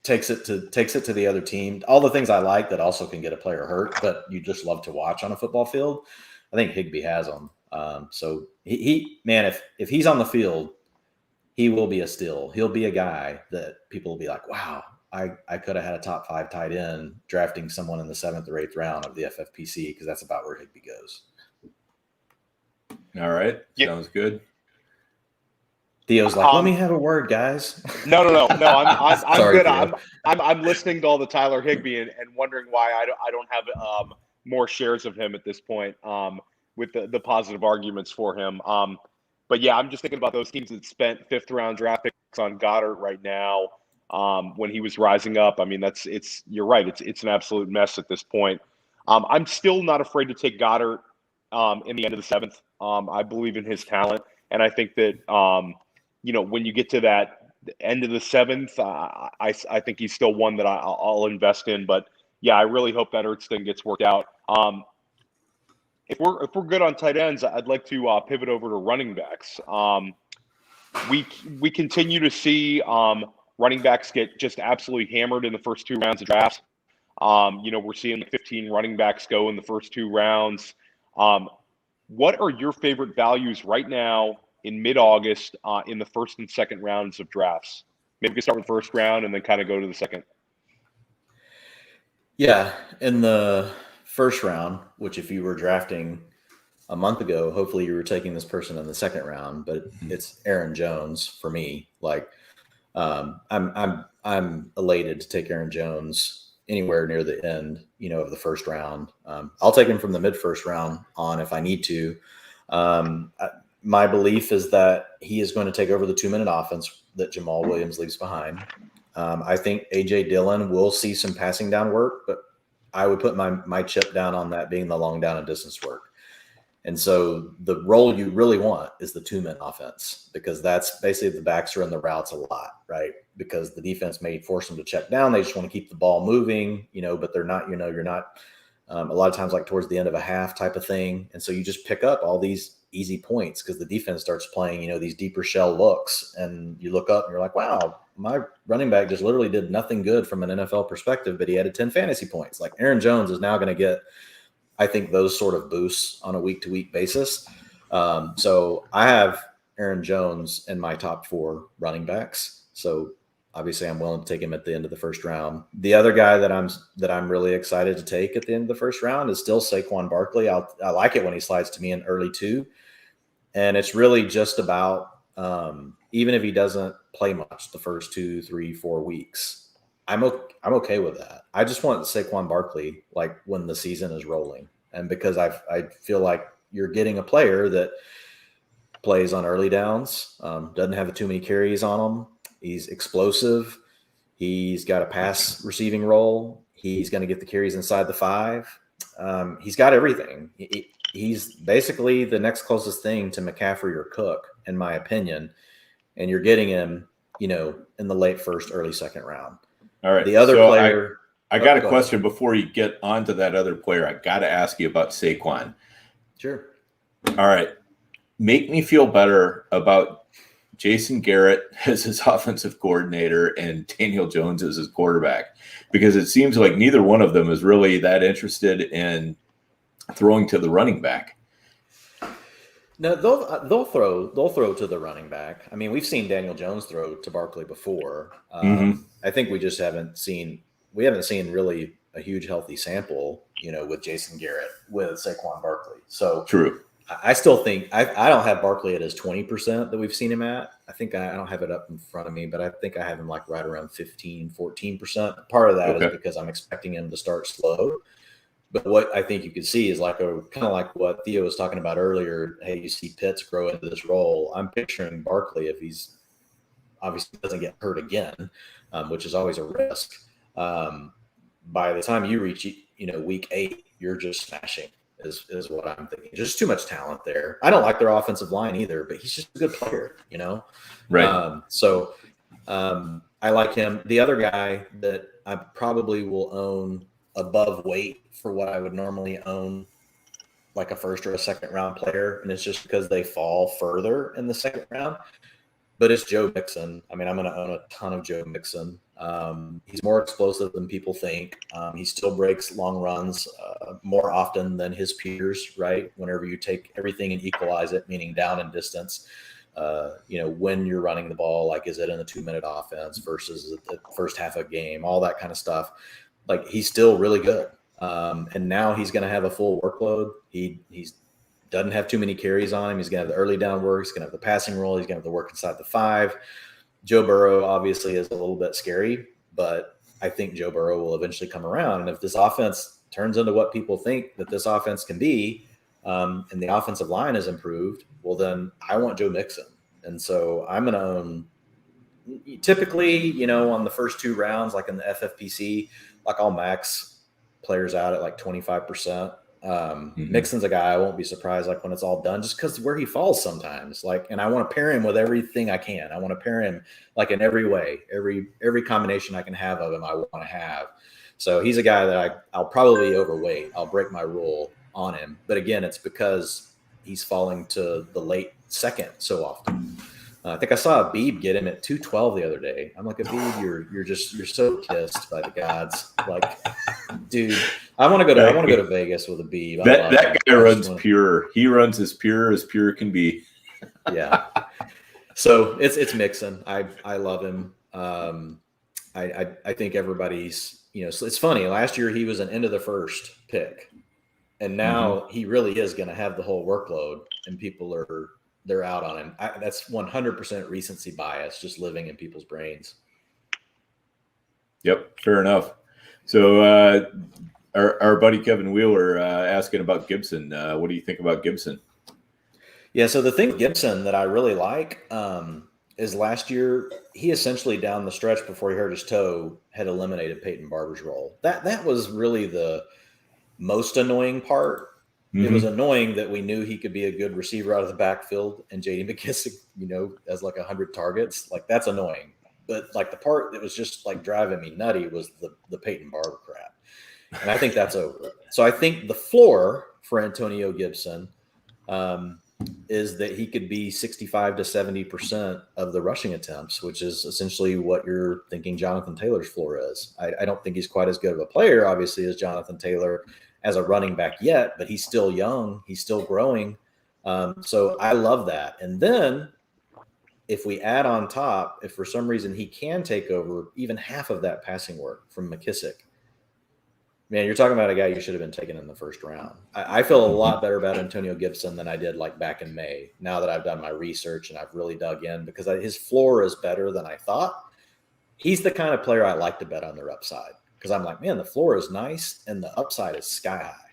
Takes it to the other team. All the things I like that also can get a player hurt, but you just love to watch on a football field. I think Higbee has them. So he if he's on the field, he will be a steal. He'll be a guy that people will be like, wow, I could have had a top 5 tight end drafting someone in the 7th or 8th round of the FFPC, because that's about where Higbee goes. All right. Sounds good. Theo's like, let me have a word, guys. No. I'm Sorry, good. Theo. I'm listening to all the Tyler Higbee and wondering why I don't have more shares of him at this point. With the positive arguments for him. But yeah, I'm just thinking about those teams that spent 5th round draft picks on Goddard right now. When he was rising up, I mean, you're right. It's an absolute mess at this point. I'm still not afraid to take Goddard in the end of the 7th. I believe in his talent, and I think that when you get to that end of the 7th, I think he's still one that I'll invest in. But yeah, I really hope that Ertz thing gets worked out. If we're good on tight ends, I'd like to pivot over to running backs. We continue to see running backs get just absolutely hammered in the first 2 rounds of drafts. We're seeing 15 running backs go in the first 2 rounds. What are your favorite values right now in mid-August in the 1st and 2nd rounds of drafts? Maybe we can start with the 1st round and then kind of go to the 2nd. Yeah, in the 1st round, which if you were drafting a month ago, hopefully you were taking this person in the 2nd round, but it's Aaron Jones for me. Like, I'm elated to take Aaron Jones anywhere near the end, of the 1st round. I'll take him from the mid-1st round on if I need to. My belief is that he is going to take over the 2-minute offense that Jamal Williams leaves behind. I think A.J. Dillon will see some passing down work, but I would put my chip down on that being the long down and distance work. And so the role you really want is the 2-minute offense, because that's basically the backs are in the routes a lot, right? Because the defense may force them to check down. They just want to keep the ball moving, but they're not, you're not a lot of times like towards the end of a half type of thing. And so you just pick up all these easy points because the defense starts playing, these deeper shell looks, and you look up and you're like, wow, my running back just literally did nothing good from an NFL perspective, but he added 10 fantasy points. Like Aaron Jones is now going to get, I think, those sort of boosts on a week-to-week basis. So I have Aaron Jones in my top 4 running backs. So obviously I'm willing to take him at the end of the 1st round. The other guy that I'm really excited to take at the end of the 1st round is still Saquon Barkley. I like it when he slides to me in early 2. And it's really just about, even if he doesn't play much the first 2, 3, 4 weeks, I'm okay with that. I just want Saquon Barkley like when the season is rolling, and because I feel like you're getting a player that plays on early downs, doesn't have too many carries on him. He's explosive. He's got a pass receiving role. He's going to get the carries inside the 5. He's got everything. He's basically the next closest thing to McCaffrey or Cook, in my opinion. And you're getting him, in the late 1st, early 2nd round. All right. The other player. I got a question before you get on to that other player. I got to ask you about Saquon. Sure. All right. Make me feel better about Jason Garrett as his offensive coordinator and Daniel Jones as his quarterback, because it seems like neither one of them is really that interested in throwing to the running back. No, they'll throw to the running back. I mean, we've seen Daniel Jones throw to Barkley before. I think we just haven't seen really a huge healthy sample, with Jason Garrett with Saquon Barkley. So true. I still think I don't have Barkley at his 20% that we've seen him at. I think I don't have it up in front of me, but I think I have him like right around 15, 14%. Part of that is because I'm expecting him to start slow. But what I think you could see is like kind of like what Theo was talking about earlier. Hey, you see Pitts grow into this role. I'm picturing Barkley, if he's obviously doesn't get hurt again, which is always a risk. By the time you reach, week 8, you're just smashing is what I'm thinking. There's too much talent there. I don't like their offensive line either, but he's just a good player, Right. So I like him. The other guy that I probably will own above weight for what I would normally own, like a 1st or a 2nd round player, and it's just because they fall further in the 2nd round. But it's Joe Mixon. I mean, I'm going to own a ton of Joe Mixon. He's more explosive than people think. He still breaks long runs more often than his peers, right? Whenever you take everything and equalize it, meaning down and distance, when you're running the ball, like is it in the 2-minute offense versus the first half of a game, all that kind of stuff. Like he's still really good. And now he's going to have a full workload. He's doesn't have too many carries on him. He's going to have the early down work. He's going to have the passing role. He's going to have the work inside the 5. Joe Burrow obviously is a little bit scary, but I think Joe Burrow will eventually come around. And if this offense turns into what people think that this offense can be, and the offensive line is improved, well, then I want Joe Mixon. And so I'm going to own typically, on the first 2 rounds, like in the FFPC, like I'll max players out at like 25%. Mixon's a guy I won't be surprised like when it's all done, just because where he falls sometimes. Like, and I want to pair him with everything I can. I want to pair him like in every way, every combination I can have of him. I want to have. So he's a guy that I'll probably be overweight. I'll break my rule on him, but again, it's because he's falling to the late second so often. I think I saw Beeb get him at 212 the other day. I'm like, Beeb, you're so kissed by the gods. Like, dude, I want to go to Vegas with a Beeb. That guy runs pure. He runs as pure can be. Yeah. So it's Mixon. I love him. I think everybody's, so it's funny. Last year he was an end of the first pick, and now he really is going to have the whole workload, and they're out on him. That's 100% recency bias, just living in people's brains. Yep, fair enough. So our buddy Kevin Wheeler asking about Gibson. What do you think about Gibson? Yeah, so the thing with Gibson that I really like is last year he essentially down the stretch before he hurt his toe had eliminated Peyton Barber's role. That was really the most annoying part. It was annoying that we knew he could be a good receiver out of the backfield, and J.D. McKissick, as like 100 targets. Like, that's annoying. But like the part that was just like driving me nutty was the Peyton Barber crap. And I think that's over. So I think the floor for Antonio Gibson is that he could be 65 to 70% of the rushing attempts, which is essentially what you're thinking Jonathan Taylor's floor is. I don't think he's quite as good of a player, obviously, as Jonathan Taylor as a running back yet, but he's still young. He's still growing. So I love that. And then if we add on top, if for some reason he can take over even half of that passing work from McKissick, man, you're talking about a guy you should have been taken in the first round. I feel a lot better about Antonio Gibson than I did like back in May, now that I've done my research and I've really dug in, because his floor is better than I thought. He's the kind of player I like to bet on their upside, because I'm like, man, the floor is nice and the upside is sky high.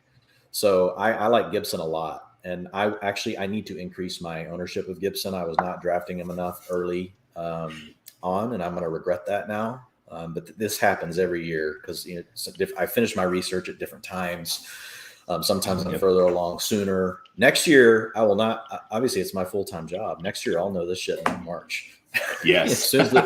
So I like Gibson a lot. And I need to increase my ownership of Gibson. I was not drafting him enough early on, and I'm going to regret that now. But this happens every year because I finish my research at different times. Sometimes I'm further along sooner. Next year, I will not. Obviously, it's my full-time job. Next year, I'll know this shit in March. Yes. As soon as then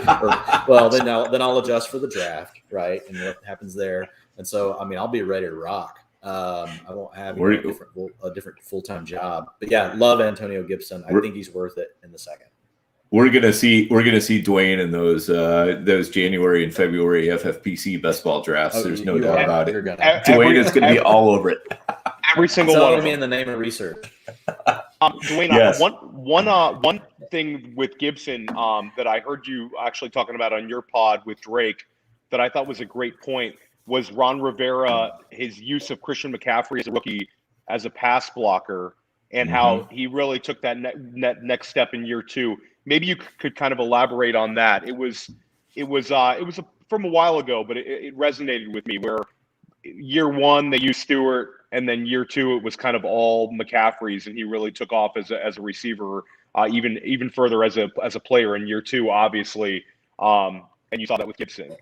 I'll adjust for the draft, right, and what happens there. And so, I'll be ready to rock. I won't have a different full-time job. But yeah, love Antonio Gibson. I think he's worth it in the second. We're gonna see Dwayne in those January and February FFPC best ball drafts. There's no doubt about it. Dwayne is gonna be all over it. Every single one of them. Me in the name of research. Dwayne, yes. One thing with Gibson that I heard you actually talking about on your pod with Drake that I thought was a great point was Ron Rivera, his use of Christian McCaffrey as a rookie as a pass blocker, and how he really took that next step in year 2. Maybe you could kind of elaborate on that. It was from a while ago, but it resonated with me. Where year 1 they used Stewart, and then year 2 it was kind of all McCaffrey's, and he really took off as a receiver, even further as a player in year 2, obviously. And you saw that with Gibson.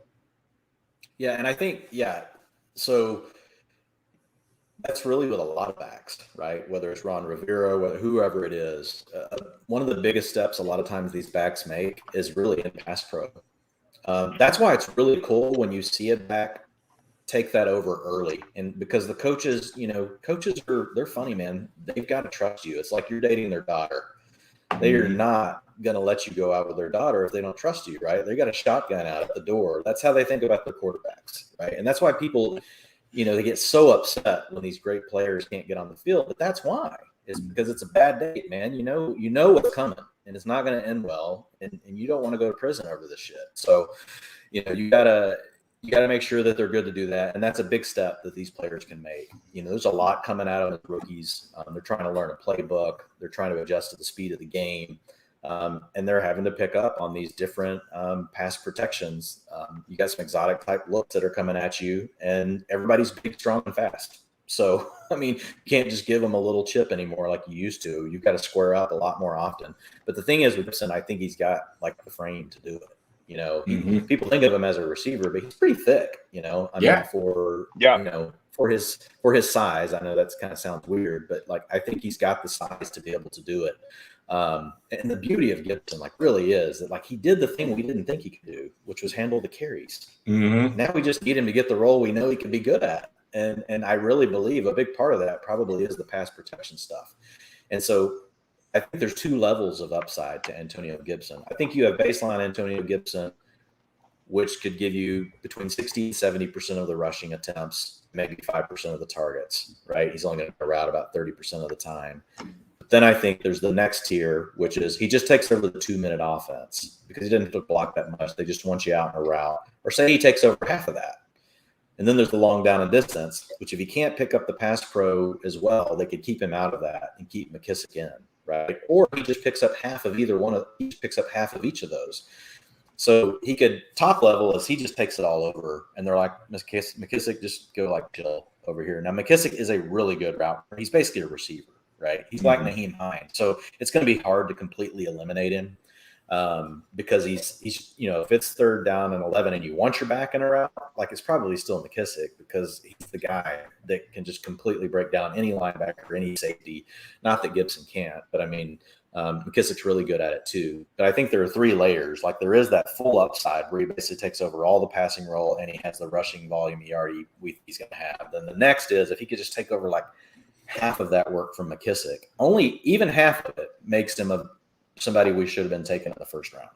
Yeah, and I think so that's really with a lot of backs, right? Whether it's Ron Rivera, whoever it is, one of the biggest steps a lot of times these backs make is really in pass pro. That's why it's really cool when you see a back take that over early, and because the coaches they're funny, man. They've got to trust you. It's like you're dating their daughter. They are not going to let you go out with their daughter if they don't trust you, right? They got a shotgun out at the door. That's how they think about their quarterbacks, right? And that's why people, they get so upset when these great players can't get on the field. But that's why, is because it's a bad date, man. You know what's coming, and it's not going to end well, and you don't want to go to prison over this shit. So, you gotta. you got to make sure that they're good to do that. And that's a big step that these players can make. There's a lot coming out of them as rookies. They're trying to learn a playbook. They're trying to adjust to the speed of the game. And they're having to pick up on these different pass protections. You got some exotic type looks that are coming at you, and everybody's big, strong, and fast. So, you can't just give them a little chip anymore like you used to. You've got to square up a lot more often. But the thing is with Gibson, I think he's got the frame to do it. People think of him as a receiver, but he's pretty thick, for his size. I know that's kind of sounds weird, but I think he's got the size to be able to do it. And the beauty of Gibson really is that he did the thing we didn't think he could do, which was handle the carries. Now we just need him to get the role we know he can be good at. And I really believe a big part of that probably is the pass protection stuff. And so I think there's two levels of upside to Antonio Gibson. I think you have baseline Antonio Gibson, which could give you between 60 and 70% of the rushing attempts, maybe 5% of the targets, right? He's only going to route about 30% of the time. But then I think there's the next tier, which is he just takes over the 2-minute offense because he didn't have to block that much. They just want you out in a route. Or say he takes over half of that. And then there's the long down and distance, which if he can't pick up the pass pro as well, they could keep him out of that and keep McKissick in, right? Or he just picks up half of either one of each, picks up half of each of those. So he could top level as he just takes it all over, and they're like, McKissick, just go chill over here. Now McKissick is a really good route. He's basically a receiver, right? He's like Naheem Hines, so it's going to be hard to completely eliminate him. Because he's if it's 3rd down and 11 and you want your back in a route, it's probably still McKissick because he's the guy that can just completely break down any linebacker or any safety. Not that Gibson can't, but McKissick's really good at it too. But I think there are 3 layers. There is that full upside where he basically takes over all the passing role and he has the rushing volume he's going to have. Then the next is if he could just take over half of that work from McKissick, even half of it makes him somebody we should have been taking in the first round.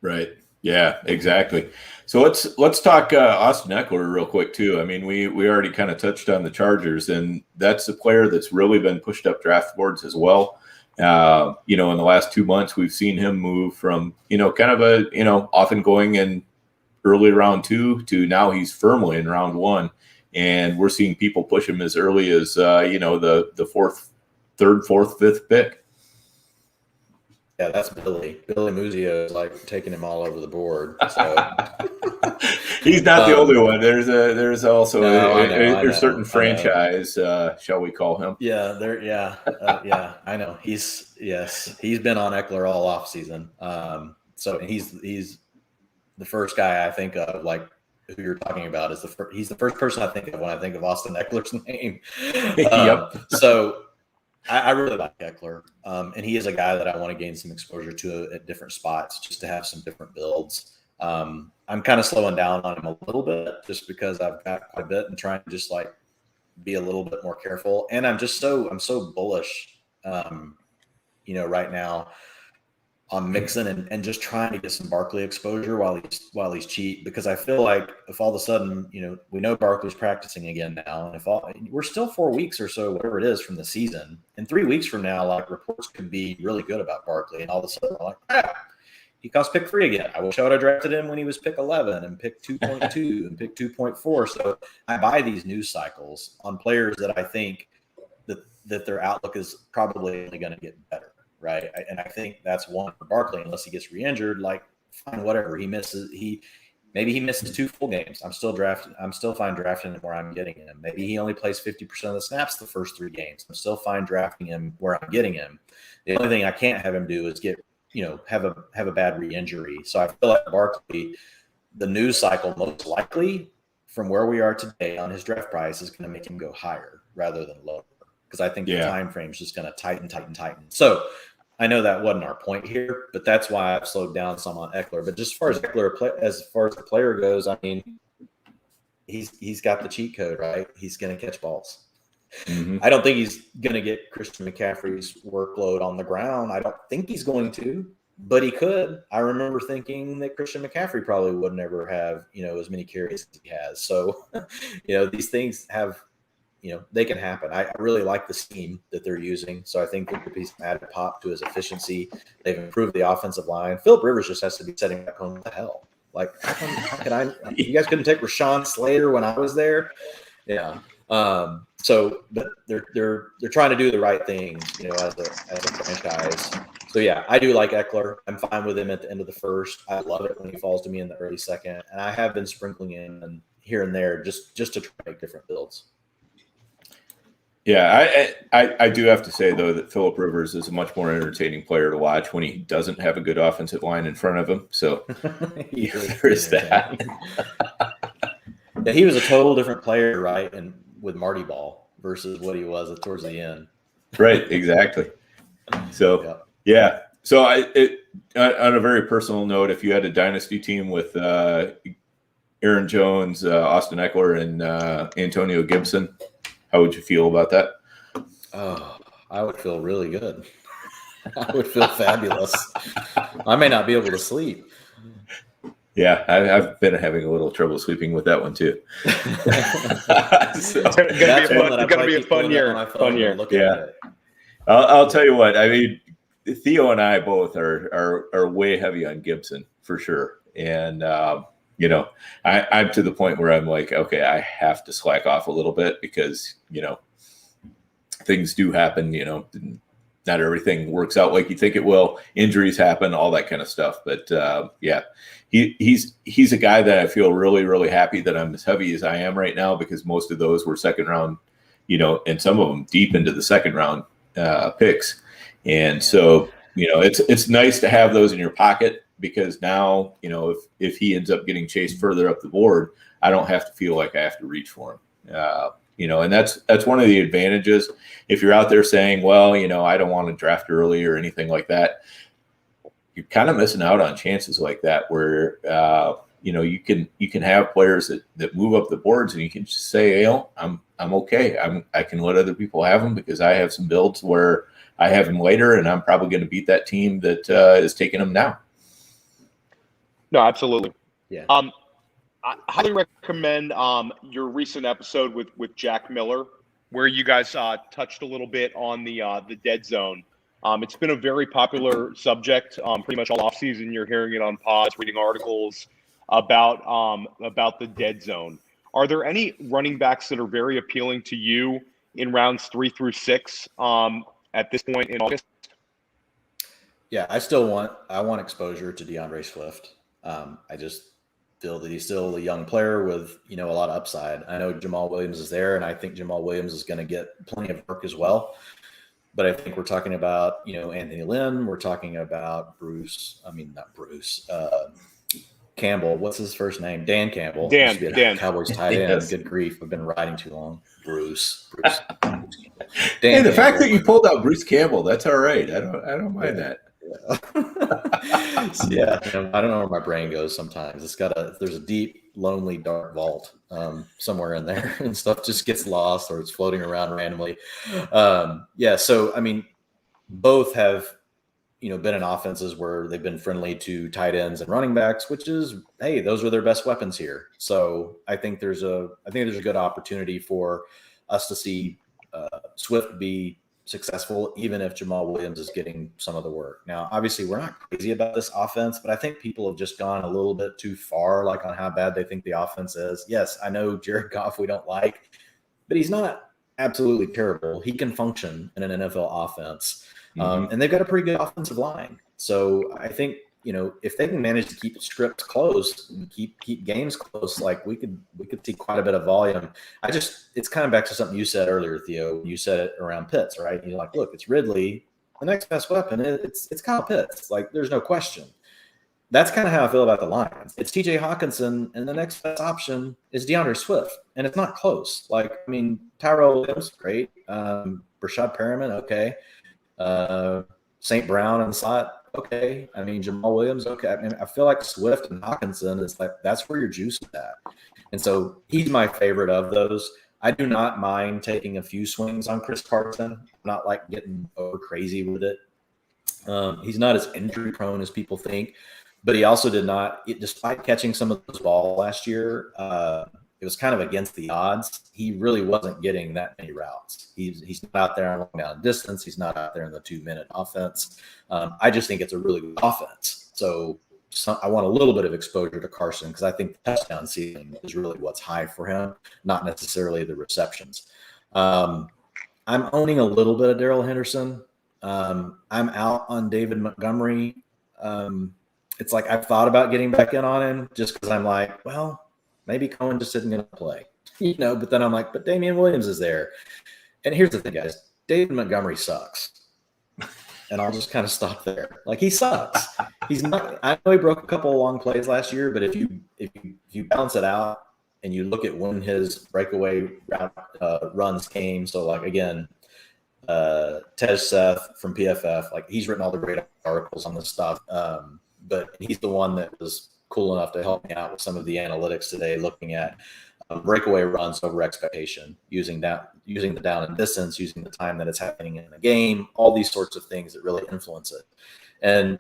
Right. Yeah, exactly. So let's talk Austin Eckler real quick too. We already kind of touched on the Chargers, and that's a player that's really been pushed up draft boards as well. In the last 2 months, we've seen him move from, kind of often going in early round 2 to now he's firmly in round 1. And we're seeing people push him as early as, the 4th, 3rd, 4th, 5th pick. Yeah, that's Billy. Billy Muzio is taking him all over the board. So. He's not the only one. There's also a certain franchise, shall we call him? Yeah, I know. He's been on Eckler all off season. So he's the first guy I think of who you're talking about is he's the first person I think of when I think of Austin Eckler's name. Yep. So I really like Eckler, and he is a guy that I want to gain some exposure to at different spots just to have some different builds. I'm kind of slowing down on him a little bit just because I've got quite a bit and trying to just be a little bit more careful. And I'm so bullish, right now on Mixon and just trying to get some Barkley exposure while he's cheap, because I feel like if all of a sudden, we know Barkley's practicing again now, and we're still 4 weeks or so, whatever it is from the season, and 3 weeks from now, reports can be really good about Barkley, and all of a sudden he cost pick 3 again. I wish I would have drafted him when he was pick 11 and pick 2.2 and pick 2.4. So I buy these news cycles on players that I think that their outlook is probably only going to get better. Right. And I think that's one for Barkley, unless he gets re-injured, fine, whatever. Maybe he misses 2 full games. I'm still fine drafting him where I'm getting him. Maybe he only plays 50% of the snaps the first 3 games. I'm still fine drafting him where I'm getting him. The only thing I can't have him do is have a bad re-injury. So I feel like Barkley, the news cycle most likely from where we are today on his draft price is going to make him go higher rather than lower, because I think the time frame is just going to tighten. So I know that wasn't our point here, but that's why I've slowed down some on Eckler. But just as far as Eckler, as far as the player goes, he's got the cheat code, right? He's going to catch balls. Mm-hmm. I don't think he's going to get Christian McCaffrey's workload on the ground. I don't think he's going to, but he could. I remember thinking that Christian McCaffrey probably would never have, as many carries as he has. So, these things have, they can happen. I really like the scheme that they're using. So I think there could be some added pop to his efficiency. They've improved the offensive line. Philip Rivers just has to be setting back home. What the hell? Like, how can I? You guys couldn't take Rashawn Slater when I was there. Yeah. So, but they're trying to do the right things, as a franchise. So yeah, I do like Eckler. I'm fine with him at the end of the first. I love it when he falls to me in the early second, and I have been sprinkling in and here and there just to try to make different builds. Yeah, I do have to say, though, that Phillip Rivers is a much more entertaining player to watch when he doesn't have a good offensive line in front of him. So there is that. Yeah, he was a total different player, right? And with Marty Ball versus what he was towards the end. Right, exactly. So, yeah. So on a very personal note, if you had a dynasty team with Aaron Jones, Austin Eckler, and Antonio Gibson, how would you feel about that? Oh, I would feel really good. I would feel fabulous. I may not be able to sleep. Yeah, I've been having a little trouble sleeping with that one too. It's going to be a fun year. Fun year. Yeah. I'll tell you what. I mean, Theo and I both are way heavy on Gibson for sure, and I'm to the point where I'm like, okay, I have to slack off a little bit because things do happen. Not everything works out like you think it will. Injuries happen, all that kind of stuff. But yeah, he's a guy that I feel really, really happy that I'm as heavy as I am right now, because most of those were second round, and some of them deep into the second round picks. And so, it's nice to have those in your pocket, because now, if he ends up getting chased further up the board, I don't have to feel like I have to reach for him. And that's one of the advantages. If you're out there saying, well, I don't want to draft early or anything like that, you're kind of missing out on chances like that where, you can have players that move up the boards, and you can just say, hey, I'm okay. I can let other people have them because I have some builds where I have them later, and I'm probably going to beat that team that is taking them now. No, absolutely. Yeah. I highly recommend your recent episode with Jack Miller, where you guys touched a little bit on the dead zone. It's been a very popular subject pretty much all offseason. You're hearing it on pods, reading articles about the dead zone. Are there any running backs that are very appealing to you in rounds 3 through 6 at this point in August? Yeah, I want exposure to DeAndre Swift. I just feel that he's still a young player with, a lot of upside. I know Jamal Williams is there, and I think Jamal Williams is going to get plenty of work as well. But I think we're talking about, Anthony Lynn. We're talking about Campbell. What's his first name? Dan Campbell. Dan. Cowboys tight end. Yes. Good grief. I've been riding too long. Bruce. Dan hey, the fact that you pulled out Bruce Campbell, that's all right. I don't mind that. Yeah, I don't know where my brain goes sometimes. There's a deep, lonely, dark vault somewhere in there, and stuff just gets lost or it's floating around randomly. So both have been in offenses where they've been friendly to tight ends and running backs, which is, hey, those are their best weapons here. So I think there's a good opportunity for us to see Swift be successful, even if Jamal Williams is getting some of the work. Now, obviously, we're not crazy about this offense, but I think people have just gone a little bit too far, like on how bad they think the offense is. Yes, I know Jared Goff we don't like, but he's not absolutely terrible. He can function in an NFL offense, and they've got a pretty good offensive line. So I think, if they can manage to keep scripts close and keep games close, like we could see quite a bit of volume. It's kind of back to something you said earlier, Theo. You said it around Pitts, right? You're like, look, it's Ridley. The next best weapon, it's Kyle Pitts. Like, there's no question. That's kind of how I feel about the Lions. It's TJ Hawkinson, and the next best option is DeAndre Swift, and it's not close. Tyrell Williams, great. Rashad Perriman, okay. St. Brown in the slot, okay. Jamal Williams, okay. I feel like Swift and Hawkinson is that's where your juice is at. And so he's my favorite of those. I do not mind taking a few swings on Chris Carson. I'm not getting over crazy with it. He's not as injury prone as people think, but he also despite catching some of those balls last year, it was kind of against the odds. He really wasn't getting that many routes. He's not out there on long down distance. He's not out there in the 2-minute offense. I just think it's a really good offense. So I want a little bit of exposure to Carson because I think the touchdown ceiling is really what's high for him, not necessarily the receptions. I'm owning a little bit of Darrell Henderson. I'm out on David Montgomery. It's like I've thought about getting back in on him just because I'm like, well, maybe Cohen just isn't going to play, but then I'm like, but Damian Williams is there. And here's the thing, guys. David Montgomery sucks. And I'll just kind of stop there. Like, he sucks. He's not. I know he broke a couple of long plays last year, but if you balance it out and you look at when his breakaway runs came, so like again, Tej Seth from PFF, like he's written all the great articles on this stuff, but he's the one that was cool enough to help me out with some of the analytics today, looking at breakaway runs over expectation, using the down and distance, using the time that it's happening in the game, all these sorts of things that really influence it. And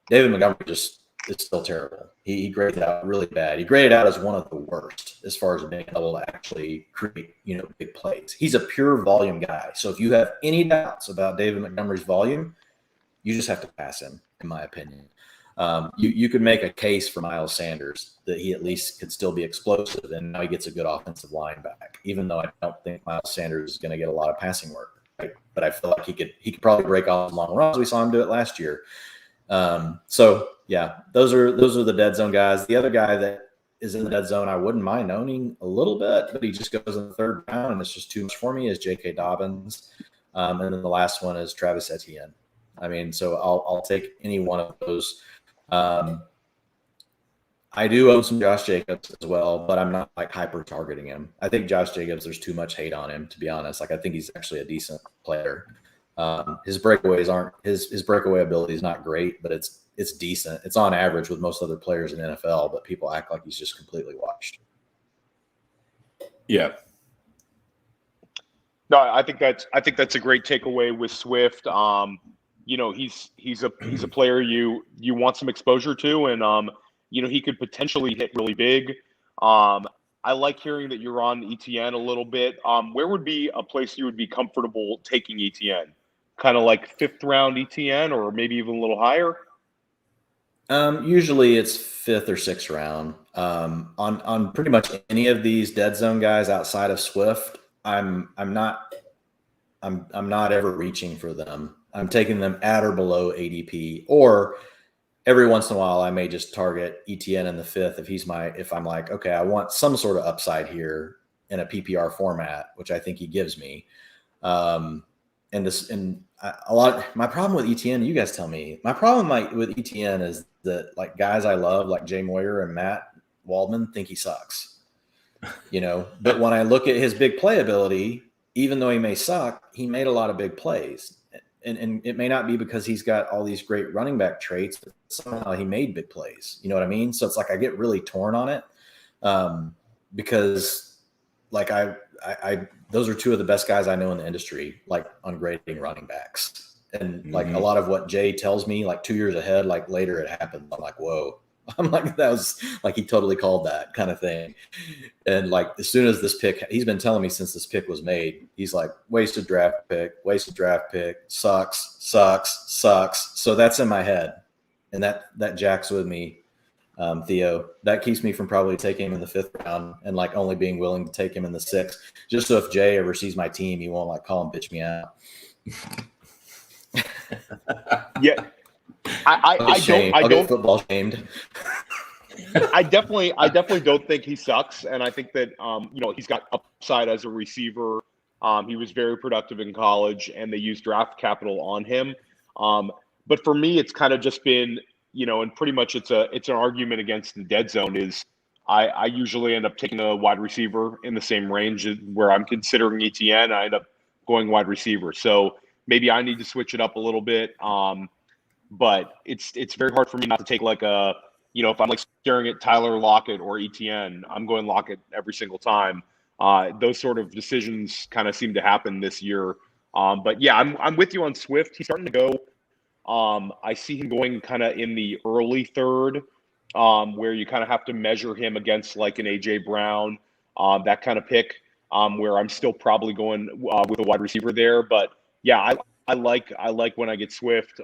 David Montgomery just is still terrible. He graded out really bad. He graded out as one of the worst as far as being able to actually create, big plays. He's a pure volume guy. So if you have any doubts about David Montgomery's volume, you just have to pass him, in my opinion. You could make a case for Miles Sanders that he at least could still be explosive, and now he gets a good offensive line back, even though I don't think Miles Sanders is going to get a lot of passing work. Right? But I feel like he could probably break off long runs. We saw him do it last year. So yeah, those are the dead zone guys. The other guy that is in the dead zone I wouldn't mind owning a little bit, but he just goes in the third round and it's just too much for me, is J.K. Dobbins. And then the last one is Travis Etienne. I mean, so I'll take any one of those. I do own some Josh Jacobs as well, but I'm not like hyper targeting him. I think Josh Jacobs, there's too much hate on him, to be honest. Like, I think he's actually a decent player. His breakaways aren't his breakaway ability is not great, but it's decent. It's on average with most other players in the NFL, but people act like he's just completely washed. Yeah. No, I think that's a great takeaway with Swift. He's a player you want some exposure to, and he could potentially hit really big. I like hearing that you're on ETN a little bit. Where would be a place you would be comfortable taking ETN? Kind of like 5th round ETN, or maybe even a little higher? Usually it's 5th or 6th round. On pretty much any of these dead zone guys outside of Swift, I'm not ever reaching for them. I'm taking them at or below ADP, or every once in a while I may just target ETN in the 5th if I'm like, okay, I want some sort of upside here in a PPR format, which I think he gives me. My problem with ETN, you guys tell me. My problem with ETN is that like guys I love, like Jay Moyer and Matt Waldman, think he sucks. But when I look at his big play ability, even though he may suck, he made a lot of big plays. And it may not be because he's got all these great running back traits, but somehow he made big plays. You know what I mean? So it's like I get really torn on it because like I those are two of the best guys I know in the industry, like on grading running backs. And like a lot of what Jay tells me, like 2 years ahead, like later it happened. I'm like, whoa. I'm like, that was like, he totally called that kind of thing. And like, as soon as this pick, he's been telling me since this pick was made, he's like, wasted draft pick, sucks. So that's in my head. And that jacks with me, Theo. That keeps me from probably taking him in the 5th round and like only being willing to take him in the 6th, just so if Jay ever sees my team, he won't like call and bitch me out. Yeah. I don't get football shamed. I definitely don't think he sucks, and I think that he's got upside as a receiver. He was very productive in college, and they used draft capital on him. But for me, it's kind of just been and pretty much it's an argument against the dead zone. Is I usually end up taking a wide receiver in the same range where I'm considering ETN. I end up going wide receiver, so maybe I need to switch it up a little bit. But it's very hard for me not to take like a, if I'm like staring at Tyler Lockett or ETN, I'm going Lockett every single time. Those sort of decisions kind of seem to happen this year. But yeah, I'm with you on Swift. He's starting to go. I see him going kind of in the early 3rd, where you kind of have to measure him against like an AJ Brown, that kind of pick, where I'm still probably going with a wide receiver there. But yeah, I like when I get Swift.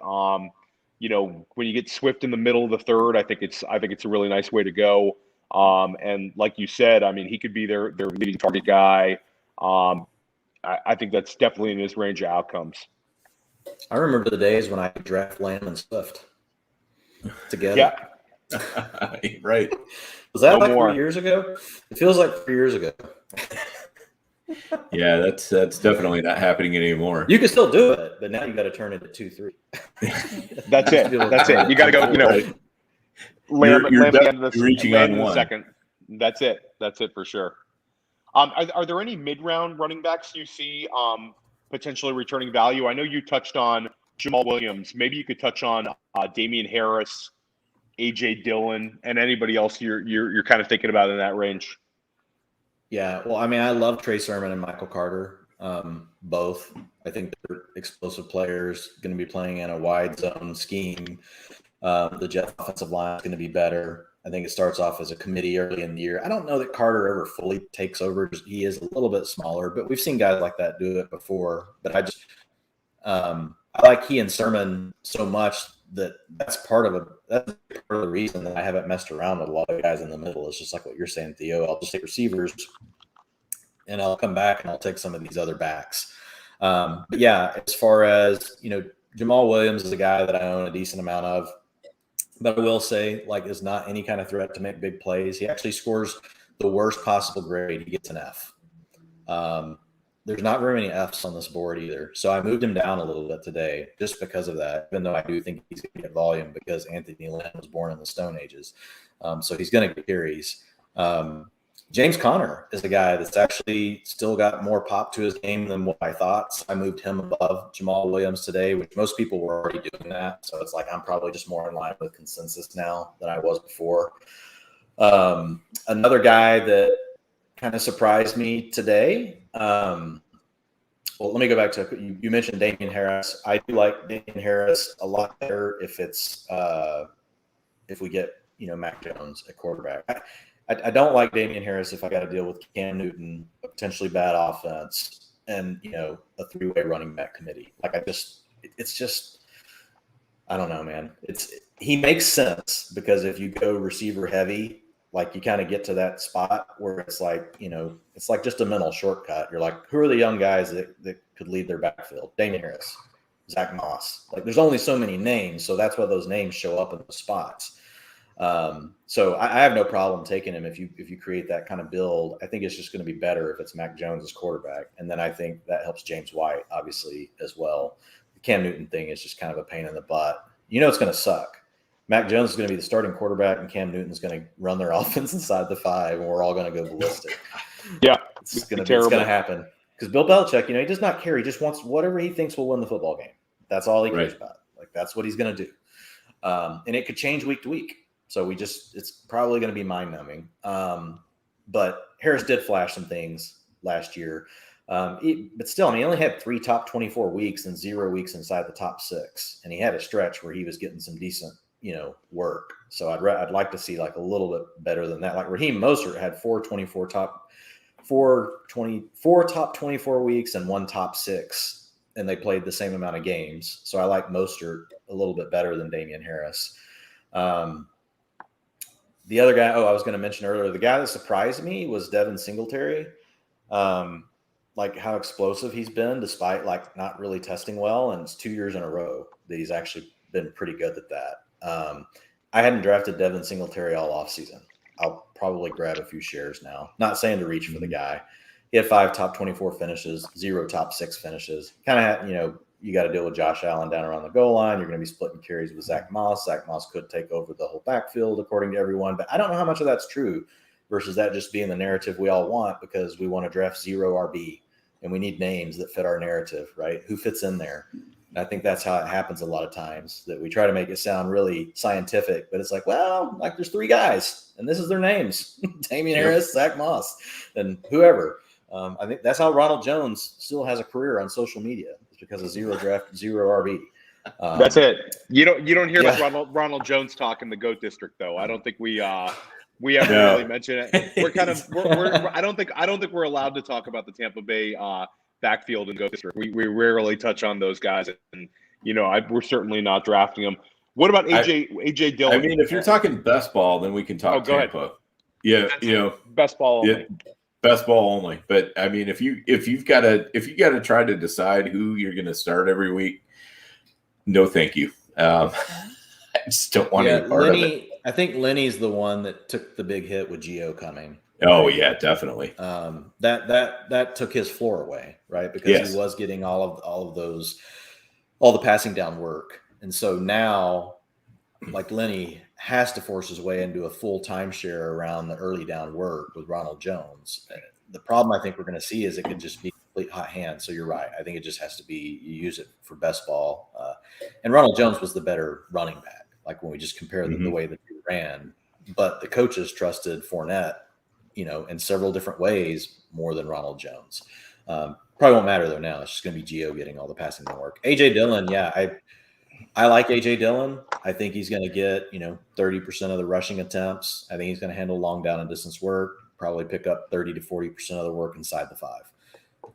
when you get Swift in the middle of the third, I think it's a really nice way to go. And like you said, I mean, he could be their leading target guy. I think that's definitely in his range of outcomes. I remember the days when I could draft Lamb and Swift together. Yeah. Right. Was that No like more. 3 years ago? It feels like 3 years ago. Yeah, that's definitely not happening anymore. You can still do it, but now you got to turn it to 2-3. That's it. That's it. You got to go, Right. Lamb You're at the end of the reaching Lamb on in the one. second. That's it. That's it for sure. Are there any mid-round running backs you see potentially returning value? I know you touched on Jamal Williams. Maybe you could touch on Damien Harris, AJ Dillon, and anybody else you're kind of thinking about in that range. Yeah, well, I mean, I love Trey Sermon and Michael Carter, both. I think they're explosive players, going to be playing in a wide zone scheme. The Jets offensive line is going to be better. I think it starts off as a committee early in the year. I don't know that Carter ever fully takes over. He is a little bit smaller, but we've seen guys like that do it before. But I like he and Sermon so much that's part of the reason that I haven't messed around with a lot of guys in the middle. It's just like what you're saying, Theo. I'll just take receivers and I'll come back and I'll take some of these other backs. But yeah, as far as, Jamal Williams is a guy that I own a decent amount of, but I will say, is not any kind of threat to make big plays. He actually scores the worst possible grade. He gets an F. There's not very many Fs on this board either. So I moved him down a little bit today just because of that, even though I do think he's going to get volume because Anthony Lynn was born in the Stone Ages. So he's going to get carries. James Conner is a guy that's actually still got more pop to his game than what I thought. So I moved him above Jamal Williams today, which most people were already doing that. So it's like I'm probably just more in line with consensus now than I was before. Another guy that kind of surprised me today. Well, let me go back to you mentioned Damien Harris. I do like Damien Harris a lot better if we get Mac Jones at quarterback. I don't like Damien Harris if I got to deal with Cam Newton, a potentially bad offense, and a three-way running back committee. It's just I don't know, man. He makes sense because if you go receiver heavy, you kind of get to that spot where it's it's like just a mental shortcut. You're like, who are the young guys that could lead their backfield? Damien Harris, Zach Moss. There's only so many names, so that's why those names show up in the spots. So I have no problem taking him if you create that kind of build. I think it's just going to be better if it's Mac Jones as quarterback, and then I think that helps James White obviously as well. The Cam Newton thing is just kind of a pain in the butt. It's going to suck. Mac Jones is going to be the starting quarterback, and Cam Newton's going to run their offense inside the 5, and we're all going to go ballistic. Yeah, it's going to happen because Bill Belichick, he does not care. He just wants whatever he thinks will win the football game. That's all he cares about. That's what he's going to do, and it could change week to week. So it's probably going to be mind numbing. But Harris did flash some things last year, but still, he only had 3 top 24 weeks and 0 weeks inside the top 6, and he had a stretch where he was getting some decent work. So I'd like to see a little bit better than that. Raheem Mostert had 4 top 24 weeks and 1 top 6, and they played the same amount of games. So I like Mostert a little bit better than Damien Harris. The other guy, I was going to mention earlier, the guy that surprised me was Devin Singletary. How explosive he's been despite not really testing well. And it's 2 years in a row that he's actually been pretty good at that. I hadn't drafted Devin Singletary all offseason. I'll probably grab a few shares now. Not saying to reach for the guy. He had 5 top 24 finishes, 0 top 6 finishes. Kind of had, you got to deal with Josh Allen down around the goal line. You're going to be splitting carries with Zach Moss. Zach Moss could take over the whole backfield according to everyone, but I don't know how much of that's true versus that just being the narrative we all want because we want to draft 0 RB and we need names that fit our narrative, right? Who fits in there? And I think that's how it happens a lot of times, that we try to make it sound really scientific, but it's there's 3 guys and this is their names. Damien Harris, Zach Moss, and whoever. I think that's how Ronald Jones still has a career on social media. It's because of 0 draft, 0 RB. That's it. You don't hear about Ronald Jones talk in the GOAT district though. I don't think we ever really mention it. We're I don't think we're allowed to talk about the Tampa Bay backfield and GOAT district. We rarely touch on those guys, and we're certainly not drafting them. What about AJ Dillon? I mean, if you're talking best ball, then we can talk Tampa. Yeah, best ball only. Yeah, best ball only. But I mean, if you've got to try to decide who you're going to start every week, no, thank you. I just don't want any part of it. I think Lenny's the one that took the big hit with Gio coming. Oh yeah, definitely. That took his floor away, right? Because he was getting all the passing down work, and so now, like Lenny has to force his way into a full timeshare around the early down work with Ronald Jones. The problem I think we're going to see is it could just be complete hot hand. So you're right. I think it just has to be you use it for best ball. And Ronald Jones was the better running back. Like when we just compare the way that he ran, but the coaches trusted Fournette, in several different ways more than Ronald Jones. Probably won't matter though now. It's just going to be Gio getting all the passing work. AJ Dillon, I like AJ Dillon. I think he's going to get 30% of the rushing attempts. I think he's going to handle long down and distance work. Probably pick up 30 to 40% of the work inside the 5.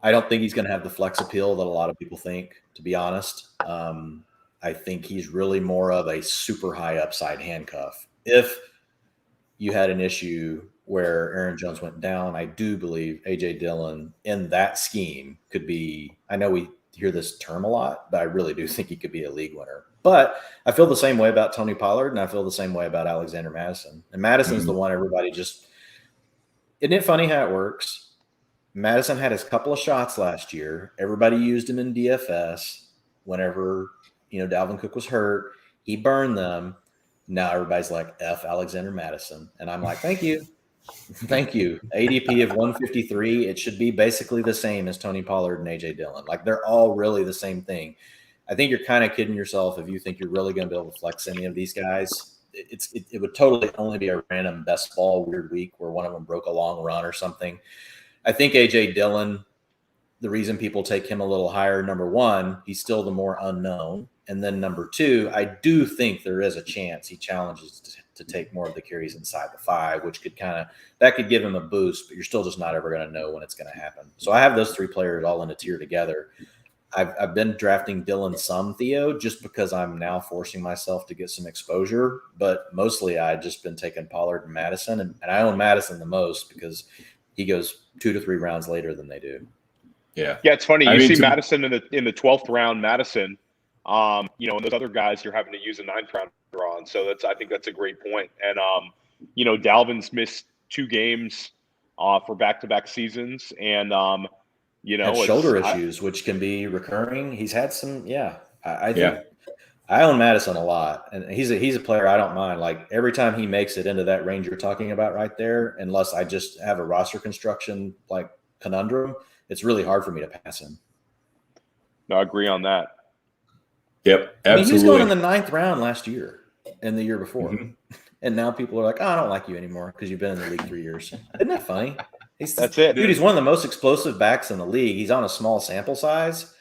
I don't think he's going to have the flex appeal that a lot of people think. To be honest, I think he's really more of a super high upside handcuff. If you had an issue where Aaron Jones went down, I do believe AJ Dillon in that scheme could be. I know we hear this term a lot, but I really do think he could be a league winner. But I feel the same way about Tony Pollard, and I feel the same way about Alexander Madison. And Madison's the one everybody just – isn't it funny how it works? Madison had his couple of shots last year. Everybody used him in DFS whenever, Dalvin Cook was hurt. He burned them. Now everybody's like, F Alexander Madison. And I'm like, thank you. Thank you. ADP of 153. It should be basically the same as Tony Pollard and AJ Dillon. Like they're all really the same thing. I think you're kind of kidding yourself if you think you're really going to be able to flex any of these guys. It would totally only be a random best ball weird week where one of them broke a long run or something. I think AJ Dillon, the reason people take him a little higher, number one, he's still the more unknown. And then number two, I do think there is a chance he challenges to take more of the carries inside the 5, which could that could give him a boost, but you're still just not ever going to know when it's going to happen. So I have those 3 players all in a tier together. I've been drafting Dillon some, Theo, just because I'm now forcing myself to get some exposure, but mostly I've just been taking Pollard and Madison, and I own Madison the most because he goes 2 to 3 rounds later than they do. Yeah, it's funny. You see Madison in the 12th round, Madison. And those other guys you're having to use a 9th round on. So I think that's a great point. And Dalvin's missed 2 games for back-to-back seasons, and shoulder issues, which can be recurring. He's had some. I think I own Madison a lot, and he's a player I don't mind. Like every time he makes it into that range you're talking about right there, unless I just have a roster construction like conundrum, it's really hard for me to pass him. No, I agree on that. Yep, absolutely. I mean, he was going in the 9th round last year and the year before. And now people are like, I don't like you anymore because you've been in the league 3 years. Isn't that funny? That's it. Dude, he's one of the most explosive backs in the league. He's on a small sample size.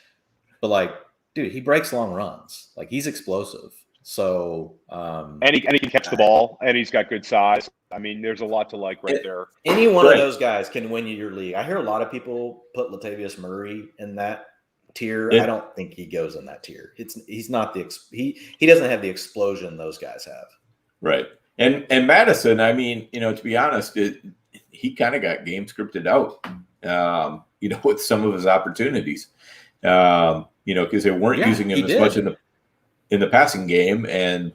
But, dude, he breaks long runs. He's explosive. So and he can catch the ball, and he's got good size. I mean, there's a lot to like right there. Any one of those guys can win you your league. I hear a lot of people put Latavius Murray in that tier. I don't think he goes in that tier. He's not he doesn't have the explosion those guys have. Right. And Madison, I mean, to be honest, he kind of got game scripted out, with some of his opportunities, because they weren't using him as much in the passing game. And,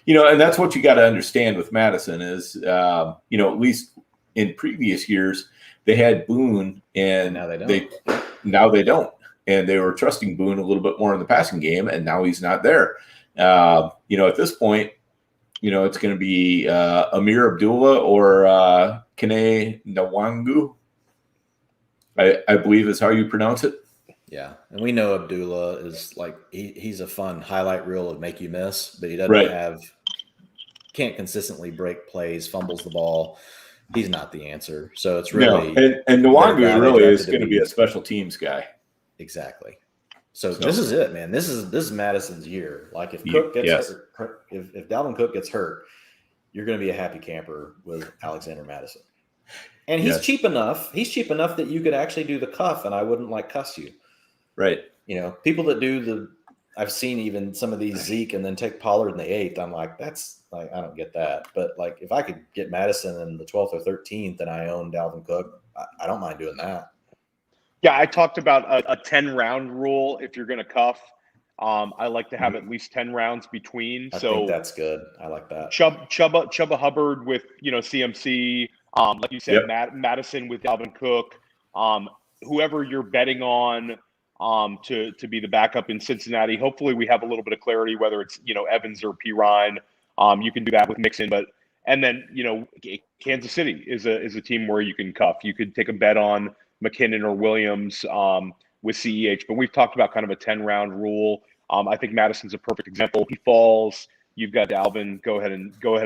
and that's what you got to understand with Madison is, at least in previous years, they had Boone and now they don't. And they were trusting Boone a little bit more in the passing game, and now he's not there. At this point, it's going to be Amir Abdullah or Kene Nwangu, I believe is how you pronounce it. Yeah, and we know Abdullah is he's a fun highlight reel of make you miss, but he doesn't can't consistently break plays, fumbles the ball. He's not the answer. So it's really and Nwangu really is going to be a special teams guy. Exactly. So this is it, man. This is Madison's year. If Cook gets hurt, if Dalvin Cook gets hurt, you're going to be a happy camper with Alexander Madison. And he's cheap enough. He's cheap enough that you could actually do the cuff, and I wouldn't cuss you. Right. People that do the I've seen even some of these Zeke and then take Pollard in the 8th. I'm like, that's like, I don't get that. But like, if I could get Madison in the 12th or 13th and I own Dalvin Cook, I don't mind doing that. Yeah, I talked about a 10-round rule if you're going to cuff. I like to have at least 10 rounds between. I think that's good. I like that. Chuba Hubbard with, CMC, like you said, Madison with Dalvin Cook, whoever you're betting on to be the backup in Cincinnati. Hopefully we have a little bit of clarity, whether it's, Evans or P. Ryan. You can do that with Mixon, and then, Kansas City is a team where you can cuff. You could take a bet on McKinnon or Williams with CEH, but we've talked about kind of a 10-round rule. I think Madison's a perfect example. He falls. You've got Dalvin. Go ahead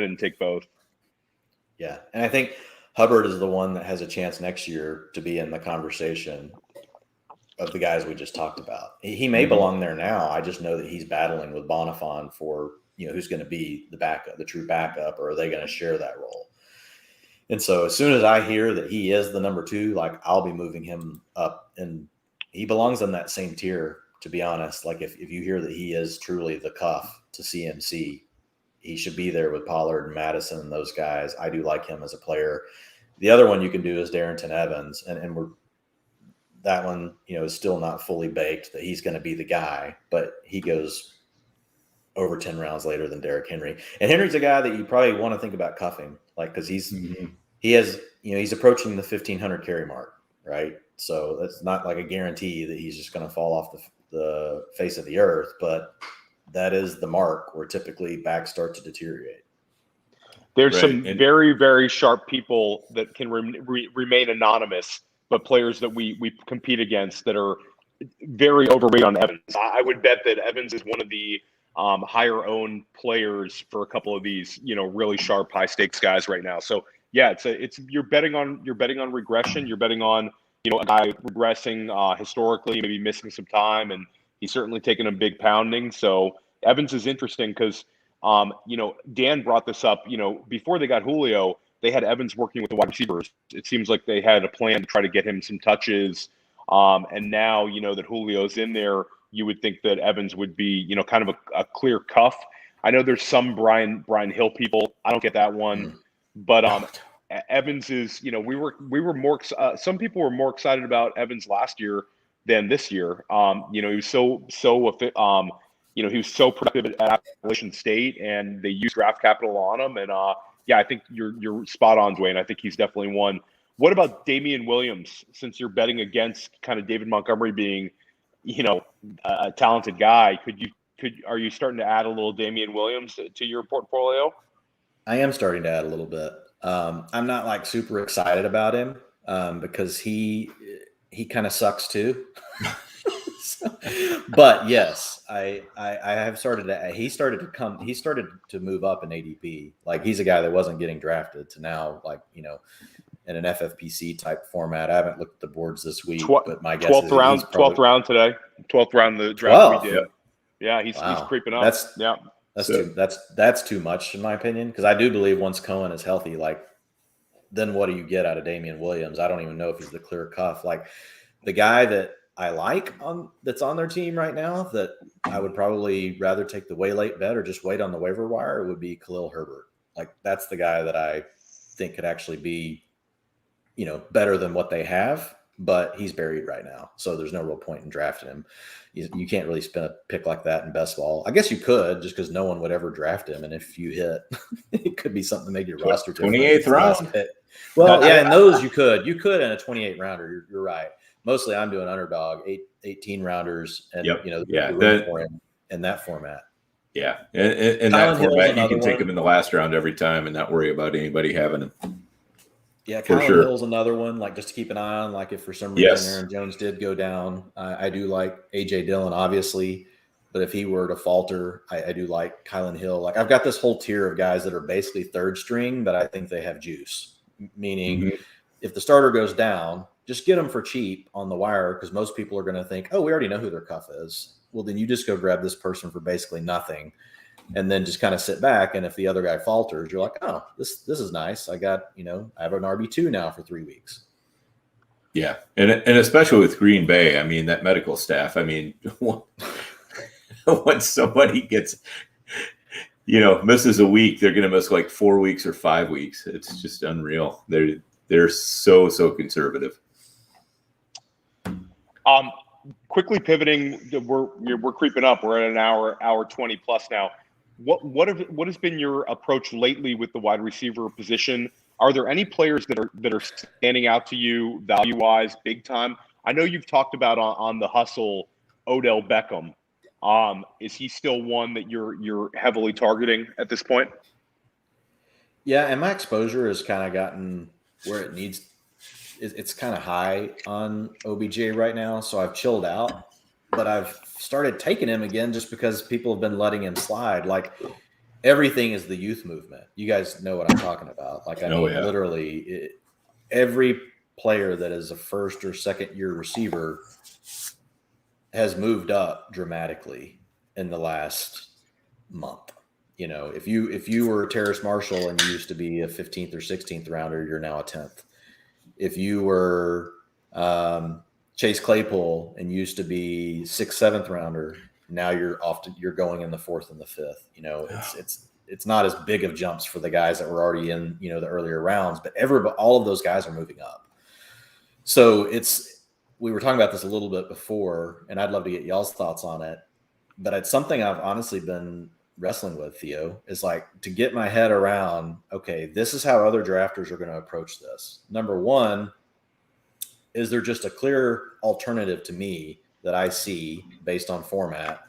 and take both. Yeah, and I think Hubbard is the one that has a chance next year to be in the conversation of the guys we just talked about. He may belong there now. I just know that he's battling with Bonifon for, who's going to be the backup, the true backup, or are they going to share that role? And so as soon as I hear that he is the number 2, like I'll be moving him up, and he belongs in that same tier, to be honest. Like if you hear that he is truly the cuff to CMC, he should be there with Pollard and Madison and those guys. I do like him as a player. The other one you can do is Darrington Evans, and that one, is still not fully baked that he's going to be the guy, but he goes over 10 rounds later than Derrick Henry. And Henry's a guy that you probably want to think about cuffing, like, because he has, he's approaching the 1,500 carry mark, right? So that's not like a guarantee that he's just going to fall off the face of the earth, but that is the mark where typically backs start to deteriorate. There's some very, very sharp people that can remain anonymous, but players that we compete against that are very overweight on Evans. I would bet that Evans is one of the higher owned players for a couple of these, really sharp, high stakes guys right now. So yeah, it's you're betting on regression. You're betting on, a guy regressing historically, maybe missing some time, and he's certainly taken a big pounding. So Evans is interesting because, Dan brought this up, before they got Julio, they had Evans working with the wide receivers. It seems like they had a plan to try to get him some touches. And now, that Julio's in there, you would think that Evans would be, kind of a clear cuff. I know there's some Brian Hill people. I don't get that one. But Evans is, we were more, some people were more excited about Evans last year than this year. He was so he was so productive at Appalachian State, and they used draft capital on him. And I think you're spot on, Dwayne. I think he's definitely one. What about Damian Williams? Since you're betting against kind of David Montgomery being, a talented guy, are you starting to add a little Damian Williams to your portfolio? I am starting to add a little bit. I'm not like super excited about him because he kind of sucks too. But yes, I have started to. He started to move up in ADP. Like he's a guy that wasn't getting drafted to now, like in an FFPC type format. I haven't looked at the boards this week, but my guess is 12th round today. 12th round of the draft we did. Yeah, he's creeping up. That's too much in my opinion, because I do believe once Cohen is healthy, like then what do you get out of Damian Williams? I don't even know if he's the clear cuff. Like the guy that I like that's on their team right now that I would probably rather take the way late bet or just wait on the waiver wire would be Khalil Herbert. Like that's the guy that I think could actually be, better than what they have, but he's buried right now. So there's no real point in drafting him. You can't really spend a pick like that in best ball. I guess you could, just because no one would ever draft him. And if you hit, it could be something to make your roster. 28th round. Well, yeah, and those you could in a 28 rounder. You're right. Mostly I'm doing underdog 18 rounders and, for him in that format. Yeah. In that format, you can take him in the last round every time and not worry about anybody having him. Yeah, Kylan Hill's another one, like just to keep an eye on, like if for some reason Aaron Jones did go down. I do like A.J. Dillon, obviously, but if he were to falter, I do like Kylan Hill. Like I've got this whole tier of guys that are basically third string, but I think they have juice, meaning if the starter goes down, just get them for cheap on the wire because most people are going to think, oh, we already know who their cuff is. Well, then you just go grab this person for basically nothing and then just kind of sit back. And if the other guy falters, you're like, oh, this is nice. I got, I have an RB2 now for 3 weeks. Yeah. And especially with Green Bay, I mean, that medical staff, I mean, when somebody gets, misses a week, they're going to miss like 4 weeks or 5 weeks. It's just unreal. They're so conservative. Quickly pivoting, we're creeping up. We're at an hour 20 plus now. What has been your approach lately with the wide receiver position? Are there any players that are standing out to you value wise, big time? I know you've talked about on the hustle, Odell Beckham. Is he still one that you're heavily targeting at this point? Yeah, and my exposure has kind of gotten where it needs. It's kind of high on OBJ right now, so I've chilled out. But I've started taking him again just because people have been letting him slide. Like, everything is the youth movement. You guys know what I'm talking about. Like, literally, every player that is a first or second year receiver has moved up dramatically in the last month. If you were Terrace Marshall and you used to be a 15th or 16th rounder, you're now a 10th. If you were Chase Claypool and used to be 6th, 7th rounder, now you're going in the 4th and the 5th. It's not as big of jumps for the guys that were already in the earlier rounds, but all of those guys are moving up. So we were talking about this a little bit before, and I'd love to get y'all's thoughts on it. But it's something I've honestly been wrestling with, Theo, is like to get my head around, okay, this is how other drafters are going to approach this. Number one, is there just a clear alternative to me that I see based on format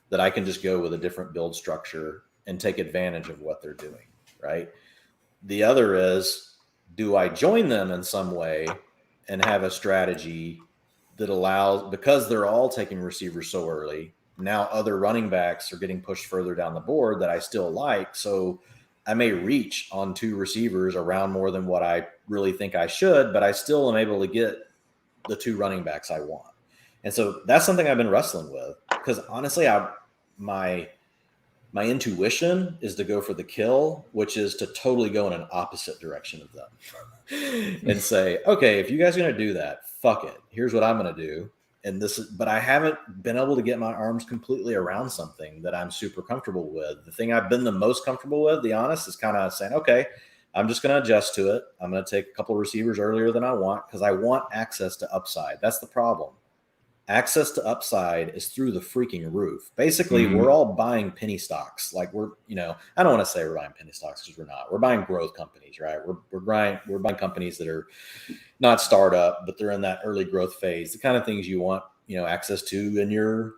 that I can just go with a different build structure and take advantage of what they're doing, right? The other is, do I join them in some way and have a strategy that allows, because they're all taking receivers so early, now other running backs are getting pushed further down the board that I still like. So I may reach on 2 receivers around more than what I really think I should, but I still am able to get the 2 running backs I want. And so that's something I've been wrestling with, because honestly, my intuition is to go for the kill, which is to totally go in an opposite direction of them and say, okay, if you guys are going to do that, fuck it. Here's what I'm going to do. But I haven't been able to get my arms completely around something that I'm super comfortable with. The thing I've been the most comfortable with, the honest, is kind of saying, okay, I'm just going to adjust to it. I'm going to take a couple of receivers earlier than I want because I want access to upside. That's the problem. Access to upside is through the freaking roof. Basically, we're all buying penny stocks. Like I don't want to say we're buying penny stocks because we're not. We're buying growth companies, right? We're buying companies that are not startup, but they're in that early growth phase. The kind of things you want, access to in your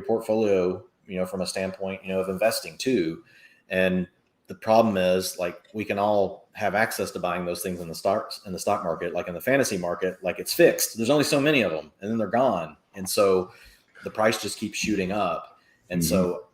portfolio, from a standpoint, of investing too. And the problem is, like, we can all have access to buying those things in the stock market, like in the fantasy market, like it's fixed. There's only so many of them, and then they're gone. And so the price just keeps shooting up. And so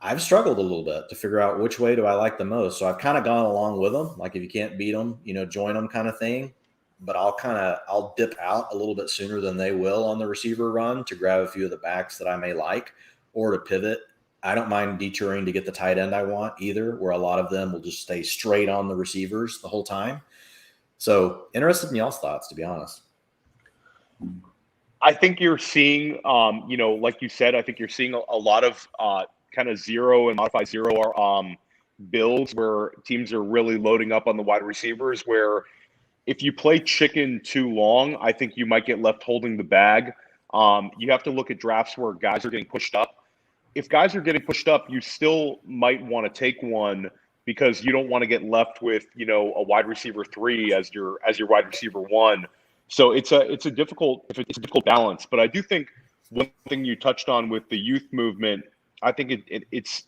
I've struggled a little bit to figure out which way do I like the most. So I've kind of gone along with them. Like, if you can't beat them, join them kind of thing. But I'll dip out a little bit sooner than they will on the receiver run to grab a few of the backs that I may like, or to pivot. I don't mind detouring to get the tight end I want either, where a lot of them will just stay straight on the receivers the whole time. So interested in y'all's thoughts, to be honest. I think you're seeing, like you said, I think you're seeing a lot of kind of zero and modified zero builds where teams are really loading up on the wide receivers, where if you play chicken too long, I think you might get left holding the bag. You have to look at drafts where guys are getting pushed up. If guys are getting pushed up, you still might want to take one because you don't want to get left with, a wide receiver 3 as your wide receiver 1. So it's a difficult balance. But I do think one thing you touched on with the youth movement, I think it's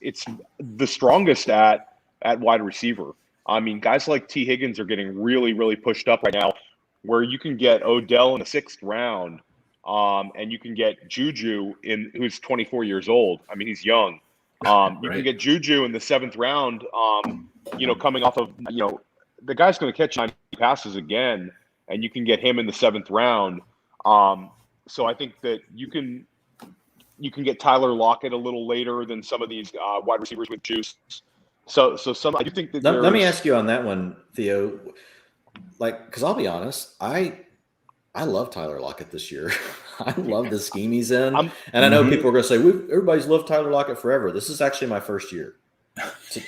the strongest at wide receiver. I mean, guys like T. Higgins are getting really, really pushed up right now, where you can get Odell in the 6th round. And you can get Juju who's 24 years old. I mean, he's young. You can get Juju in the 7th round, coming off of, the guy's going to catch 9 passes again, and you can get him in the 7th round. So I think that you can get Tyler Lockett a little later than some of these wide receivers with juice. So I do think that let me ask you on that one, Theo, because I'll be honest, I love Tyler Lockett this year. I love the scheme he's in. I'm- And I know people are going to say, everybody's loved Tyler Lockett forever. This is actually my first year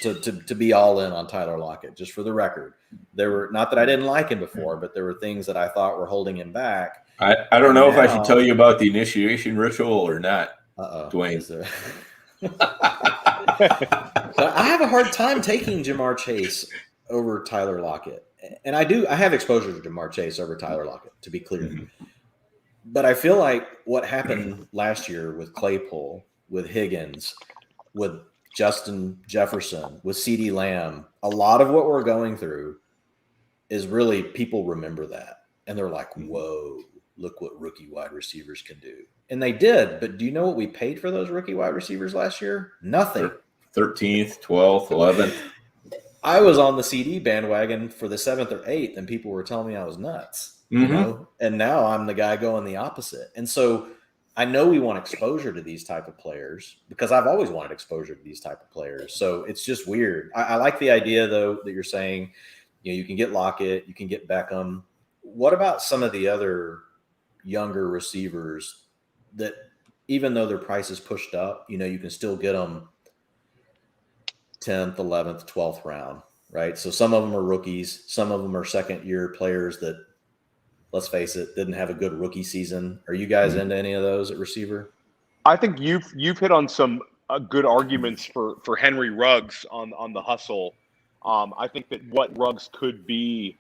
to be all in on Tyler Lockett, just for the record. There were, not that I didn't like him before, but there were things that I thought were holding him back. I don't know if I should tell you about the initiation ritual or not, Dwayne. But I have a hard time taking Jamar Chase over Tyler Lockett. And I have exposure to Jamar Chase over Tyler Lockett, to be clear. Mm-hmm. But I feel like what happened last year with Claypool, with Higgins, with Justin Jefferson, with CeeDee Lamb, a lot of what we're going through is really people remember that. And they're like, whoa, look what rookie wide receivers can do. And they did. But do you know what we paid for those rookie wide receivers last year? Nothing. 13th, 12th, 11th. I was on the CD bandwagon for the 7th or 8th, and people were telling me I was nuts. You know? And now I'm the guy going the opposite. And so I know we want exposure to these type of players because I've always wanted exposure to these type of players. So it's just weird. I like the idea, though, that you're saying, you can get Lockett, you can get Beckham. What about some of the other younger receivers that even though their price is pushed up, you can still get them 10th, 11th, 12th round, right? So some of them are rookies. Some of them are second-year players that, let's face it, didn't have a good rookie season. Are you guys into any of those at receiver? I think you've hit on some good arguments for Henry Ruggs on the hustle. I think that what Ruggs could be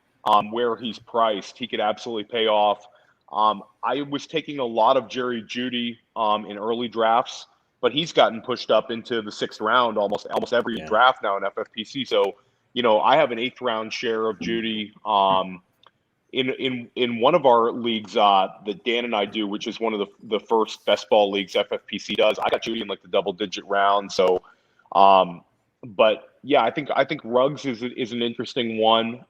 where he's priced, he could absolutely pay off. I was taking a lot of Jerry Jeudy in early drafts, but he's gotten pushed up into the 6th round almost every draft now in FFPC. So, I have an 8th round share of Jeudy. In one of our leagues that Dan and I do, which is one of the first best ball leagues FFPC does, I got Jeudy in like the double-digit round. So, but yeah, I think Ruggs is an interesting one.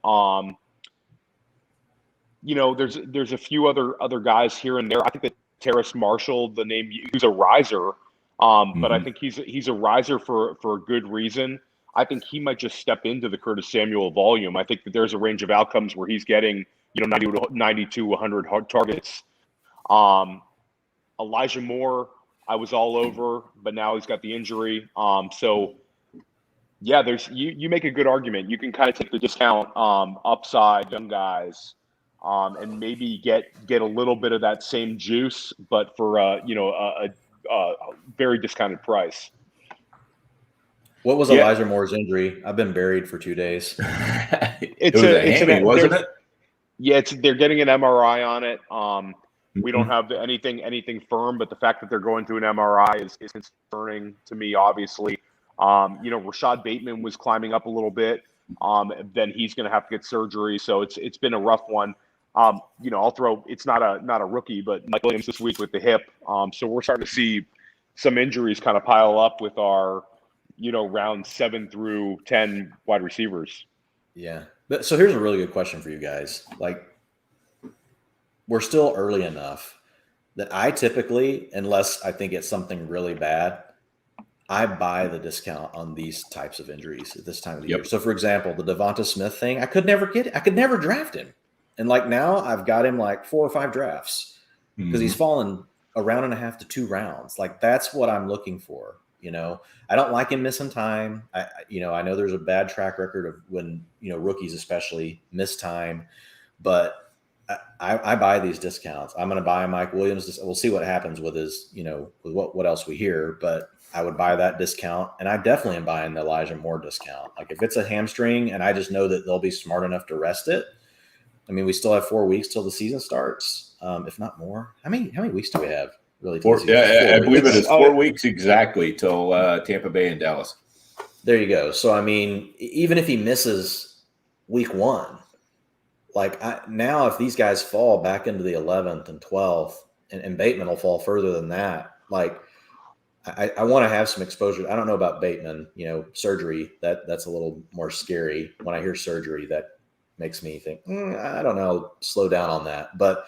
There's a few other guys here and there. I think that Terrace Marshall, the name, who's a riser, but I think he's a riser for a good reason. I think he might just step into the Curtis Samuel volume. I think that there's a range of outcomes where he's getting 90 to 100 hard targets. Elijah Moore, I was all over, but now he's got the injury. So yeah, you make a good argument. You can kind of take the discount upside young guys. And maybe get a little bit of that same juice, but for a very discounted price. What was Elijah Moore's injury? I've been buried for 2 days. It was a hammy, wasn't it? Yeah, they're getting an MRI on it. We don't have anything firm, but the fact that they're going to an MRI is concerning to me. Obviously, Rashad Bateman was climbing up a little bit. Then he's going to have to get surgery, so it's been a rough one. I'll throw. It's not a rookie, but Mike Williams this week with the hip. So we're starting to see some injuries kind of pile up with our, round 7 through 10 wide receivers. Yeah, but so here's a really good question for you guys. Like, we're still early enough that I typically, unless I think it's something really bad, I buy the discount on these types of injuries at this time of the year. So, for example, the Devonta Smith thing, I could never draft him. And like now I've got him like 4 or 5 drafts because he's fallen a round and a half to 2 rounds. Like that's what I'm looking for. I don't like him missing time. I know there's a bad track record of when, rookies especially miss time, but I buy these discounts. I'm going to buy Mike Williams. We'll see what happens with his, with what else we hear, but I would buy that discount. And I definitely am buying the Elijah Moore discount. Like if it's a hamstring and I just know that they'll be smart enough to rest it. I mean, we still have 4 weeks till the season starts, if not more. How many weeks do we have? Really? I believe it is 4 weeks exactly till Tampa Bay and Dallas. There you go. So, I mean, even if he misses week 1, like now if these guys fall back into the 11th and 12th, and Bateman will fall further than that, like I want to have some exposure. I don't know about Bateman, surgery, that's a little more scary. When I hear surgery, that makes me think, I don't know, slow down on that. But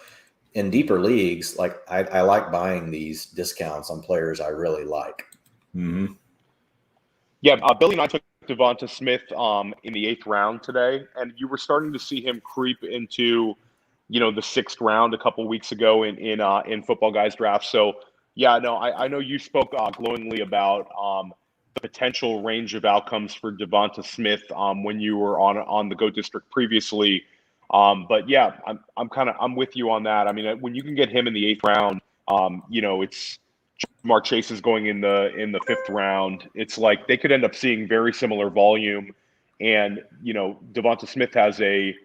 in deeper leagues, like I like buying these discounts on players I really like. Mm-hmm. Yeah, Billy and I took Devonta Smith in the 8th round today, and you were starting to see him creep into the 6th round a couple weeks ago in Football Guys draft. So yeah, no, I know you spoke glowingly about the potential range of outcomes for Devonta Smith when you were on the GOAT District previously. But yeah, I'm with you on that. I mean, when you can get him in the 8th round, it's Jamar Chase is going in the 5th round. It's like they could end up seeing very similar volume, and Devonta Smith has a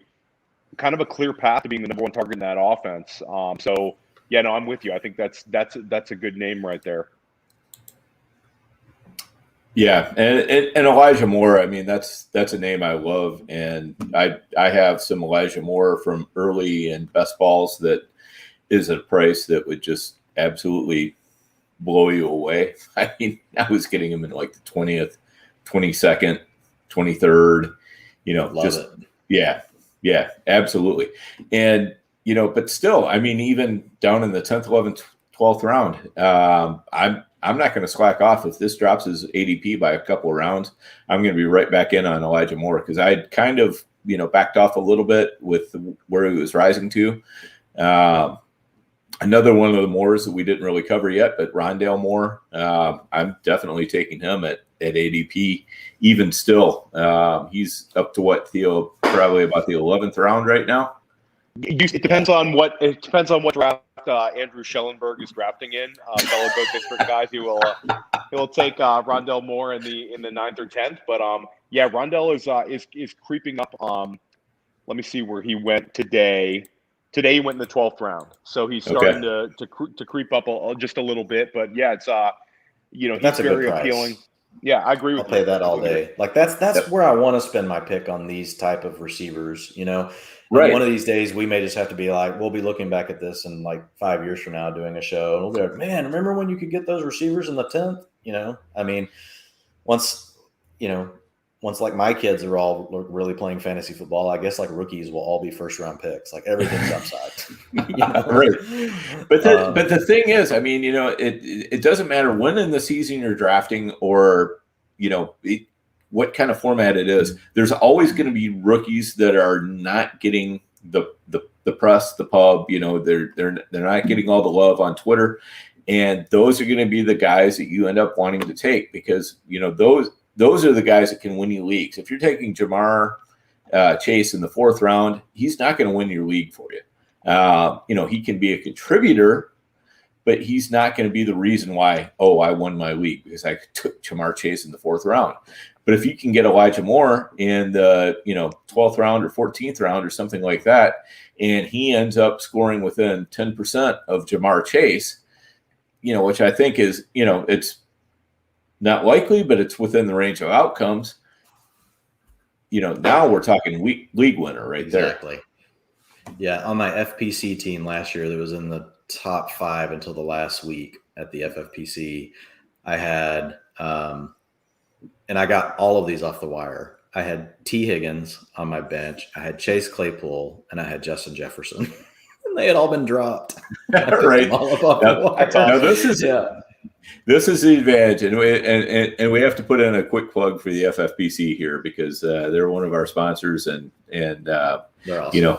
kind of a clear path to being the number 1 target in that offense. So yeah, no, I'm with you. I think that's a good name right there. Yeah, and Elijah Moore, I mean, that's a name I love, and I have some Elijah Moore from early and best balls that is at a price that would just absolutely blow you away. I mean, I was getting him in like the 20th, 22nd, 23rd, Love it. Yeah, absolutely. And, but still, I mean, even down in the 10th, 11th, 12th round, I'm not going to slack off. If this drops his ADP by a couple of rounds, I'm going to be right back in on Elijah Moore, because I had kind of, backed off a little bit with where he was rising to. Another one of the Moores that we didn't really cover yet, but Rondale Moore, I'm definitely taking him at ADP. Even still, he's up to what, Theo, probably about the 11th round right now. It depends on what draft Andrew Schellenberg is drafting in. Fellow GOAT District guys, he'll take Rondale Moore in the 9th or 10th. But yeah, Rondale is creeping up. Let me see where he went today. Today he went in the 12th round, so he's starting to creep up just a little bit. But yeah, it's he's That's a very good price. appealing. Yeah, I agree with I'll pay that all day. Like that's where I want to spend my pick on these type of receivers. Right. One of these days we may just have to be like, we'll be looking back at this in like 5 years from now doing a show, and we'll be like, man, remember when you could get those receivers in the 10th? I mean, once like my kids are all really playing fantasy football, I guess like rookies will all be 1st round picks. Like everything's upside. Right. But the thing is, I mean, it doesn't matter when in the season you're drafting or, what kind of format it is. There's always going to be rookies that are not getting the press, the pub, they're not getting all the love on Twitter. And those are going to be the guys that you end up wanting to take, because, those are the guys that can win you leagues. If you're taking Jamar Chase in the 4th round, he's not going to win your league for you. He can be a contributor, but he's not going to be the reason why, I won my league because I took Jamar Chase in the 4th round. But if you can get Elijah Moore in the 12th round or 14th round or something like that, and he ends up scoring within 10% of Jamar Chase, which I think is, it's not likely, but it's within the range of outcomes. Now we're talking league winner right there. Exactly. Yeah, on my FPC team last year that was in the top 5 until the last week at the FFPC, I had and I got all of these off the wire. I had T. Higgins on my bench. I had Chase Claypool, and I had Justin Jefferson. And they had all been dropped. Right. Now this is the advantage, and we have to put in a quick plug for the FFPC here, because they're one of our sponsors, and awesome.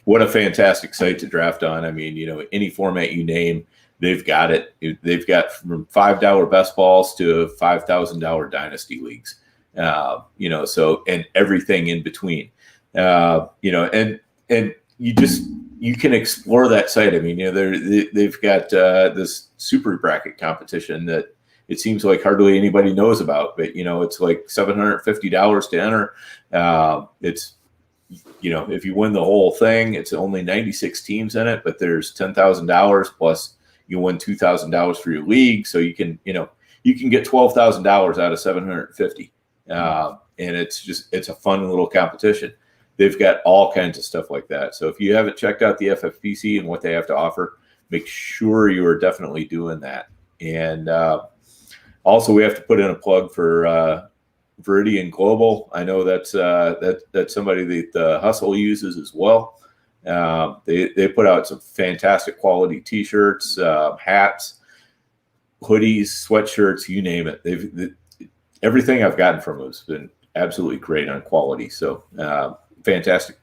What a fantastic site to draft on. I mean, any format you name, they've got it. They've got from $5 best balls to $5,000 dynasty leagues. So, and everything in between. And you can explore that site. I mean, they've got this super bracket competition that it seems like hardly anybody knows about, but it's like $750 to enter. It's, if you win the whole thing, it's only 96 teams in it, but there's $10,000 plus you win $2,000 for your league. So you can get $12,000 out of 750. And it's a fun little competition. They've got all kinds of stuff like that. So if you haven't checked out the FFPC and what they have to offer, make sure you are definitely doing that. And also, we have to put in a plug for Viridian Global. I know that's somebody that the Hustle uses as well. They put out some fantastic quality T-shirts, hats, hoodies, sweatshirts, you name it. Everything I've gotten from them has been absolutely great on quality. So fantastic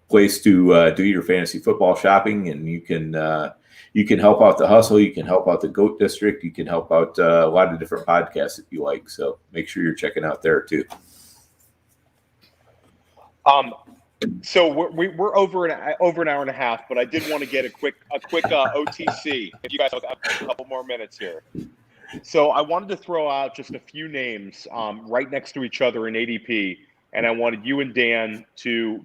place to do your fantasy football shopping, and you can help out the hustle. You can help out the GOAT District. You can help out a lot of different podcasts that you like. So make sure you're checking out there too. So we're over an hour and a half, but I did want to get a quick OTC. If you guys have a couple more minutes here. So I wanted to throw out just a few names right next to each other in ADP, and I wanted you and Dan to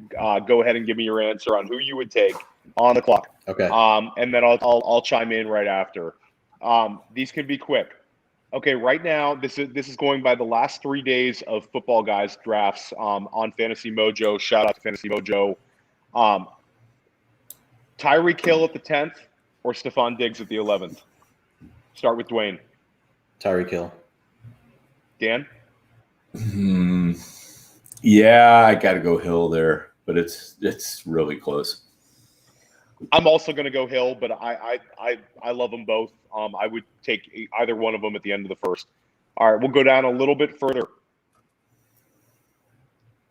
go ahead and give me your answer on who you would take on the clock. Okay. And then I'll chime in right after. These can be quick. Okay, right now this is going by the last 3 days of Football Guys drafts on Fantasy Mojo. Shout out to Fantasy Mojo. Tyreek Hill at the 10th or Stephon Diggs at the 11th? Start with Dwayne. Tyreek Hill. Dan? Yeah, I got to go Hill there, but it's really close. I'm also going to go Hill, but I love them both. I would take either one of them at the end of the first. All right, we'll go down a little bit further.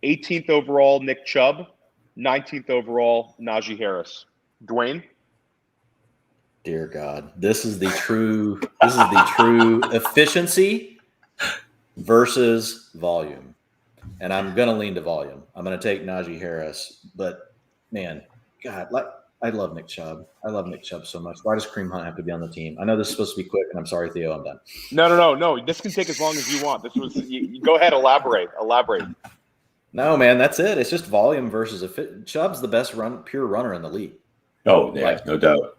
18th overall, Nick Chubb. 19th overall, Najee Harris. Dwayne? Dear God, this is the true efficiency versus volume, and I'm gonna lean to volume. I'm gonna take Najee Harris, but man, God, I love Nick Chubb. I love Nick Chubb so much. Why does Kareem Hunt have to be on the team? I know this is supposed to be quick, and I'm sorry, Theo, I'm done. No. This can take as long as you want. You go ahead, elaborate. No, man, that's it. It's just volume versus Chubb's the best pure runner in the league. Oh, yeah, no doubt.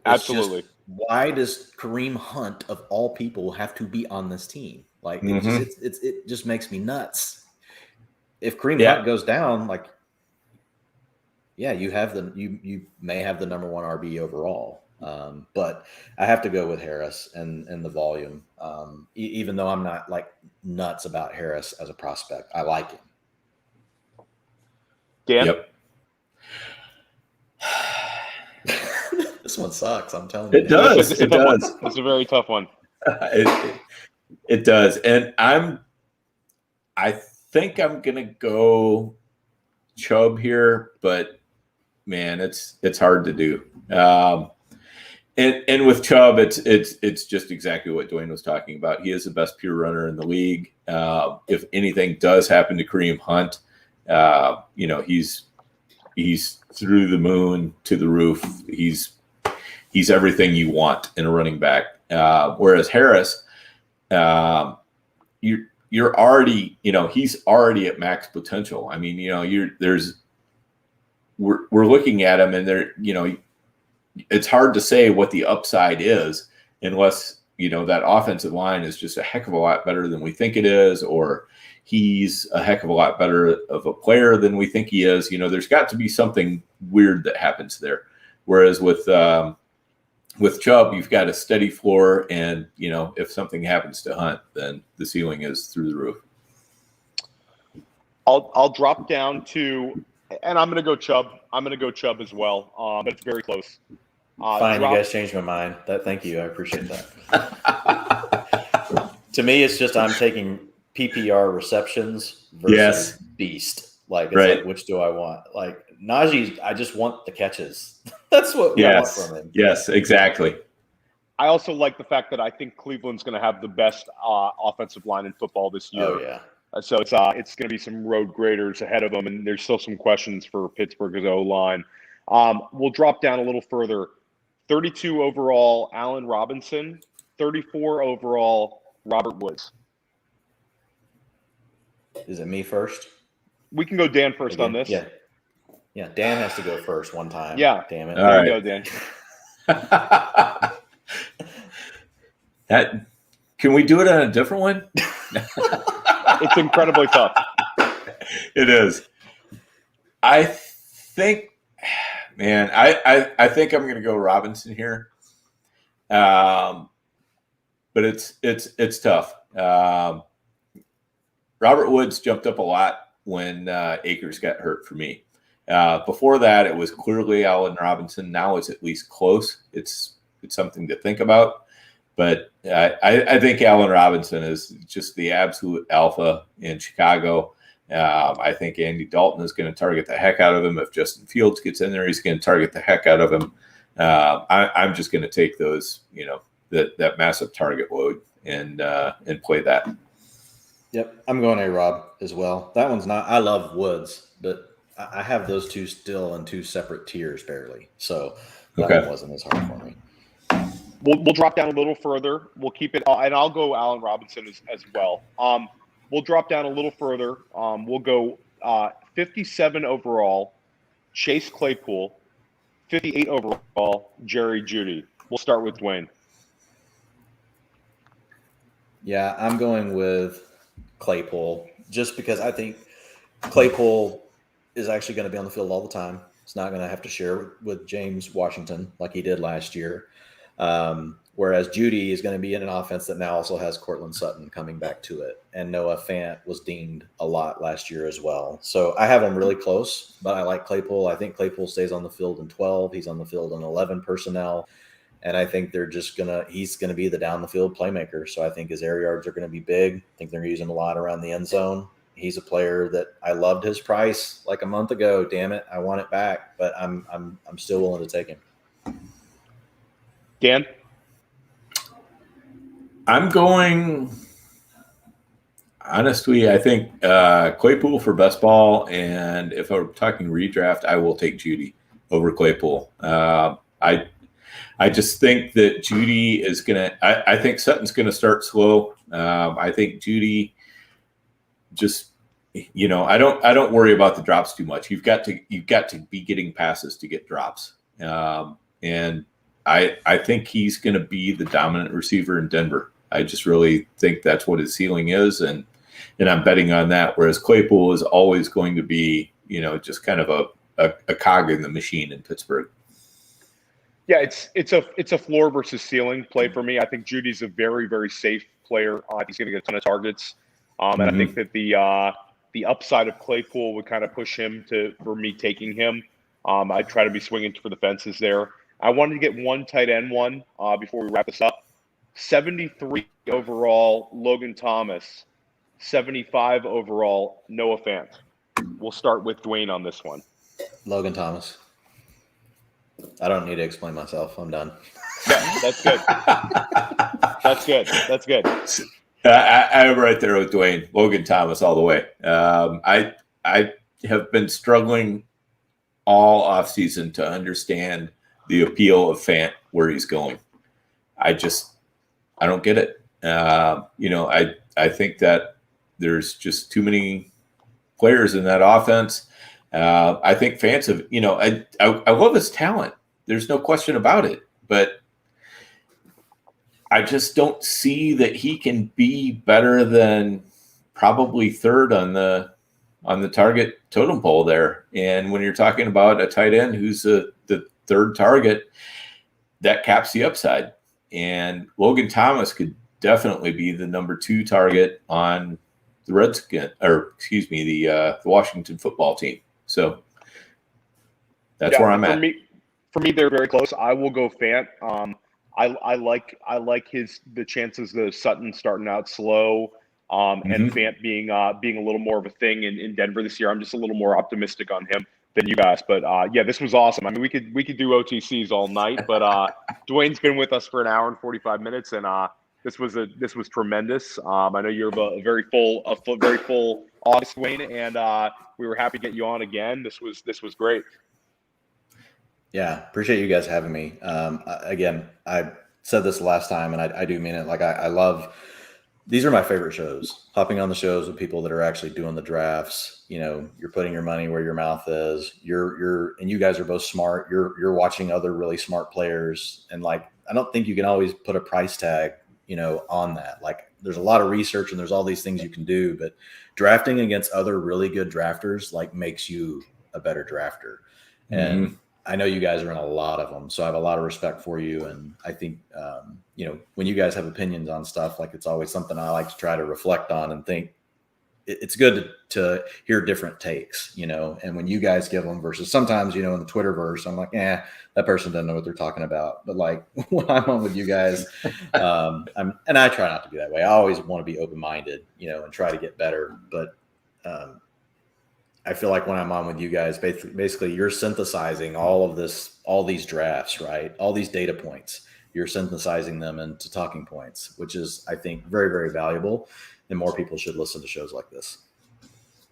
Absolutely. Why does Kareem Hunt, of all people, have to be on this team? Like, it just makes me nuts. If Kareem Hunt goes down, like, yeah, you may have the number one RB overall. But I have to go with Harris and the volume. Even though I'm not like nuts about Harris as a prospect, I like him. Dan? Yep. This one sucks. I'm telling you. It does. It does. It's a very tough one. It does. And I think I'm going to go Chubb here, but man, it's hard to do. And with Chubb, it's just exactly what Dwayne was talking about. He is the best pure runner in the league. If anything does happen to Kareem Hunt, he's through the moon to the roof. He's everything you want in a running back. Whereas Harris, you're already, he's already at max potential. I mean, we're looking at him, and it's hard to say what the upside is unless, that offensive line is just a heck of a lot better than we think it is, or he's a heck of a lot better of a player than we think he is. There's got to be something weird that happens there. Whereas with Chubb, you've got a steady floor, and if something happens to Hunt, then the ceiling is through the roof. I'll drop down to, and I'm going to go Chubb. I'm going to go Chubb as well, but it's very close. Fine, you guys changed my mind. Thank you, I appreciate that. To me, it's just I'm taking PPR receptions versus beast. Like, like, which do I want? Like Najee, I just want the catches. That's what I want from him. Yes, exactly. I also like the fact that I think Cleveland's going to have the best offensive line in football this year. Oh, yeah. So it's going to be some road graders ahead of them, and there's still some questions for Pittsburgh's O-line. We'll drop down a little further. 32 overall, Allen Robinson. 34 overall, Robert Woods. Is it me first? We can go Dan first on this. Yeah. Yeah, Dan has to go first one time. Yeah. Damn it. There you go, Dan. Can we do it on a different one? It's incredibly tough. It is. I think, man, I think I'm going to go Robinson here. But it's tough. Robert Woods jumped up a lot when Akers got hurt for me. Before that, it was clearly Allen Robinson. Now it's at least close. It's something to think about. But I think Allen Robinson is just the absolute alpha in Chicago. I think Andy Dalton is going to target the heck out of him. If Justin Fields gets in there, he's going to target the heck out of him. I'm just going to take those, that massive target load and play that. Yep, I'm going A-Rob as well. That one's not – I love Woods, but I have those two still in two separate tiers barely. So that one wasn't as hard for me. We'll drop down a little further. We'll keep it – and I'll go Allen Robinson as well. We'll drop down a little further. We'll go 57 overall, Chase Claypool, 58 overall, Jerry Jeudy. We'll start with Dwayne. Yeah, I'm going with Claypool just because I think Claypool is actually going to be on the field all the time. It's not going to have to share with James Washington like he did last year. Whereas Jeudy is going to be in an offense that now also has Cortland Sutton coming back to it. And Noah Fant was dinged a lot last year as well. So I have him really close, but I like Claypool. I think Claypool stays on the field in 12. He's on the field in 11 personnel. And I think he's going to be the down the field playmaker. So I think his air yards are going to be big. I think they're going to use him a lot around the end zone. He's a player that I loved his price like a month ago. Damn it. I want it back, but I'm still willing to take him. Dan? I'm going, honestly, I think Claypool for best ball. And if I'm talking redraft, I will take Jeudy over Claypool. I just think that Jeudy is going to – I think Sutton's going to start slow. I think Jeudy just – I don't worry about the drops too much. You've got to be getting passes to get drops. And I think he's going to be the dominant receiver in Denver. I just really think that's what his ceiling is, and I'm betting on that. Whereas Claypool is always going to be, just kind of a cog in the machine in Pittsburgh. Yeah, it's a floor versus ceiling play for me. I think Judy's a very, very safe player. He's going to get a ton of targets, and I think that the upside of Claypool would kind of push him for me taking him. I'd try to be swinging for the fences there. I wanted to get one tight end before we wrap this up. 73 overall, Logan Thomas. 75 overall, Noah Fant. We'll start with Dwayne on this one. Logan Thomas. I don't need to explain myself. I'm done. Yeah, that's good. That's good. I'm right there with Dwayne. Logan Thomas all the way. I have been struggling all offseason to understand the appeal of Fant, where he's going. I don't get it. I think that there's just too many players in that offense. I think Fant's I love his talent. There's no question about it. But I just don't see that he can be better than probably third on the target totem pole there. And when you're talking about a tight end who's the third target, that caps the upside. And Logan Thomas could definitely be the number 2 target on the the Washington football team. So that's where I'm at. For me, they're very close. I will go Fant. I like the chances of Sutton starting out slow, and Fant being a little more of a thing in Denver this year. I'm just a little more optimistic on him than you guys. But this was awesome. I mean, we could do OTCs all night, but Dwayne's been with us for an hour and 45 minutes, and this was tremendous. I know you're a very full August, Dwayne, and we were happy to get you on again. This was great. Yeah, appreciate you guys having me. Again, I said this last time, and I do mean it. Like I love. These are my favorite shows. Hopping on the shows with people that are actually doing the drafts. You're putting your money where your mouth is. And you guys are both smart. You're watching other really smart players, and I don't think you can always put a price tag, on that. Like there's a lot of research and there's all these things you can do, but drafting against other really good drafters makes you a better drafter. And I know you guys are in a lot of them, so I have a lot of respect for you. And I think, when you guys have opinions on stuff, it's always something I like to try to reflect on and think it's good to hear different takes, and when you guys give them versus sometimes, in the Twitterverse, I'm like, that person doesn't know what they're talking about. But when I'm on with you guys, and I try not to be that way. I always want to be open-minded, and try to get better. But I feel like when I'm on with you guys, basically you're synthesizing all these drafts, right? All these data points, you're synthesizing them into talking points, which is, I think, very, very valuable. And more people should listen to shows like this.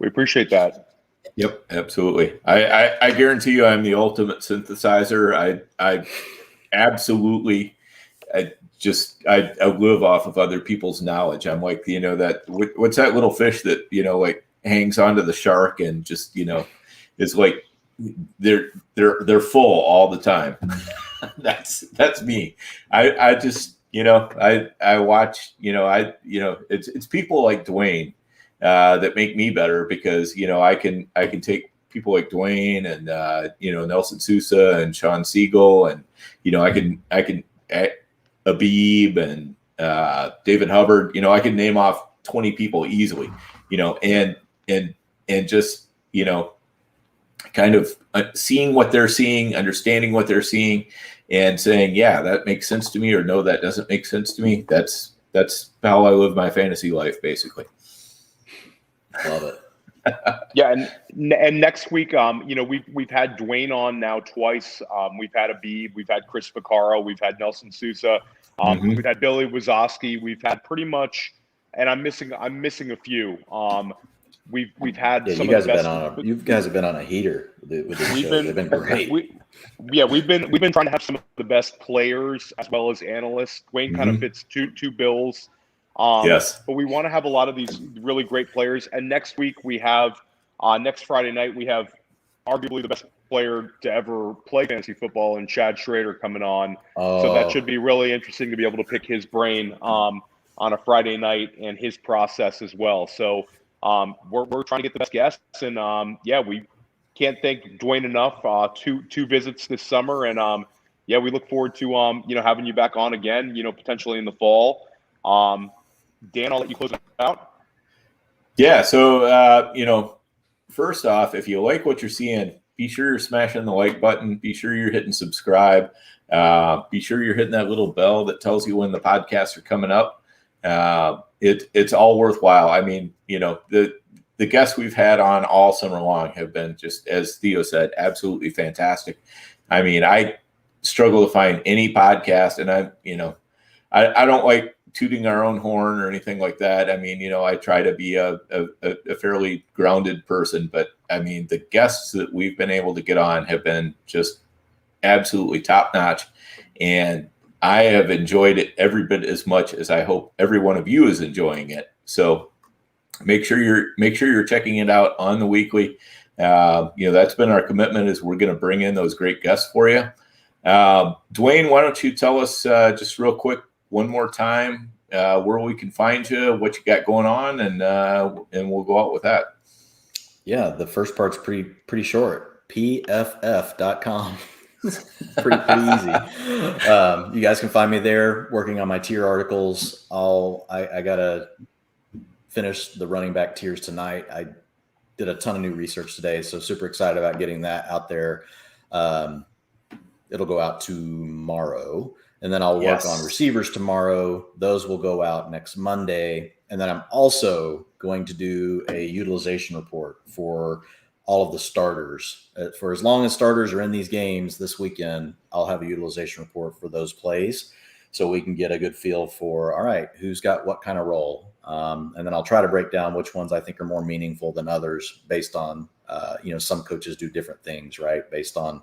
We appreciate that. Yep, absolutely. I guarantee you I'm the ultimate synthesizer. I absolutely, I live off of other people's knowledge. I'm like, that what's that little fish that, like hangs onto the shark and just, is like, they're full all the time. That's me. I just, I watch, it's people like Dwain that make me better because, I can take people like Dwain and, Nelson Sousa and Sean Siegel and, I can Abib and David Hubbard, I can name off 20 people easily, and just, kind of seeing what they're seeing, understanding what they're seeing and saying, yeah, that makes sense to me, or no, that doesn't make sense to me. That's how I live my fantasy life, basically. Love it. Yeah, and next week, we've had Dwain on now twice. We've had Abib, we've had Chris Vaccaro, we've had Nelson Sousa, we've had Billy Wazowski, we've had pretty much, and I'm missing a few. We've had some you guys of the best. You guys have been on a heater with the show. They've been great. We've been trying to have some of the best players as well as analysts. Dwain kind of fits two bills. Yes. But we want to have a lot of these really great players. And next week we have, next Friday night, we have arguably the best player to ever play fantasy football and Chad Schrader coming on. So that should be really interesting to be able to pick his brain on a Friday night and his process as well. So we're trying to get the best guests. And we can't thank Dwain enough. Two visits this summer. And we look forward to, having you back on again, potentially in the fall. Dan, I'll let you close it out. Yeah. So, first off, if you like what you're seeing, be sure you're smashing the like button. Be sure you're hitting subscribe. Be sure you're hitting that little bell that tells you when the podcasts are coming up. It's all worthwhile. I mean, the guests we've had on all summer long have been just, as Theo said, absolutely fantastic. I mean, I struggle to find any podcast, and I don't like tooting our own horn or anything like that. I mean, I try to be a fairly grounded person, but I mean, the guests that we've been able to get on have been just absolutely top notch. And I have enjoyed it every bit as much as I hope every one of you is enjoying it. So make sure you're checking it out on the weekly. That's been our commitment, is we're going to bring in those great guests for you. Dwain, why don't you tell us just real quick one more time where we can find you, what you got going on, and we'll go out with that. Yeah, the first part's pretty short. PFF.com. pretty easy. You guys can find me there working on my tier articles. I gotta finish the running back tiers tonight. I did a ton of new research today, so super excited about getting that out there. It'll go out tomorrow. And then I'll work on receivers tomorrow. Those will go out next Monday. And then I'm also going to do a utilization report for all of the starters. For as long as starters are in these games this weekend, I'll have a utilization report for those plays so we can get a good feel for, all right, who's got what kind of role. And then I'll try to break down which ones I think are more meaningful than others based on, some coaches do different things, right, based on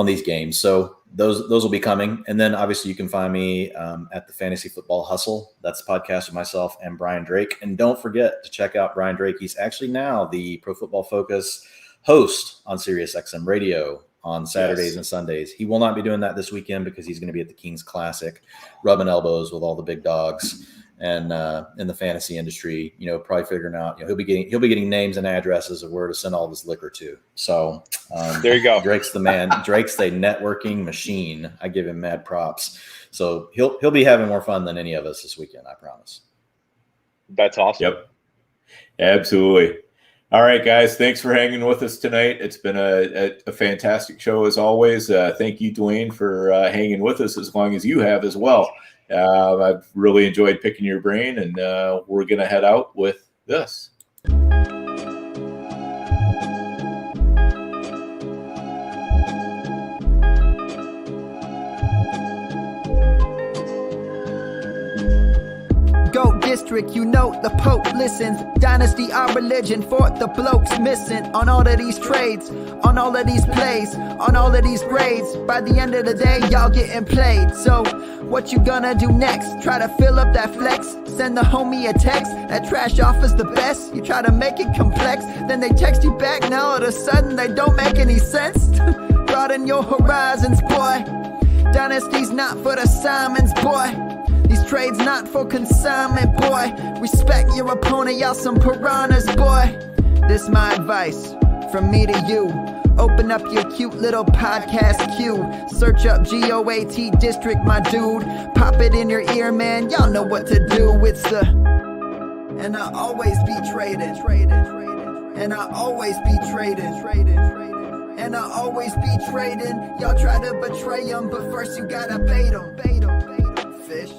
these games. So those will be coming. And then obviously you can find me at the Fantasy Football Hustle. That's the podcast with myself and Brian Drake. And don't forget to check out Brian Drake. He's actually now the Pro Football Focus host on SiriusXM Radio on Saturdays and Sundays. He will not be doing that this weekend because he's going to be at the Kings Classic, rubbing elbows with all the big dogs and in the fantasy industry, probably figuring out, he'll be getting names and addresses of where to send all this liquor to. So there you go. Drake's the man. Drake's a networking machine. I give him mad props. So he'll be having more fun than any of us this weekend, I promise. That's awesome. Yep. Absolutely. All right, guys. Thanks for hanging with us tonight. It's been a fantastic show as always. Thank you, Dwain, for hanging with us as long as you have as well. I've really enjoyed picking your brain, and we're going to head out with this. district, you know the Pope listens. Dynasty, our religion, for the blokes missing. On all of these trades, on all of these plays, on all of these grades. By the end of the day, y'all getting played. So, what you gonna do next? Try to fill up that flex? Send the homie a text? That trash offers the best? You try to make it complex, then they text you back. Now all of a sudden they don't make any sense. Broaden your horizons, boy. Dynasty's not for the Simons, boy. These trades not for consignment, boy. Respect your opponent, y'all some piranhas, boy. This my advice from me to you. Open up your cute little podcast queue. Search up GOAT District, my dude. Pop it in your ear, man. Y'all know what to do. It's the... And I always be traded. And I always be traded. And I always be trading. Y'all try to betray them, but first you gotta bait them. Fish.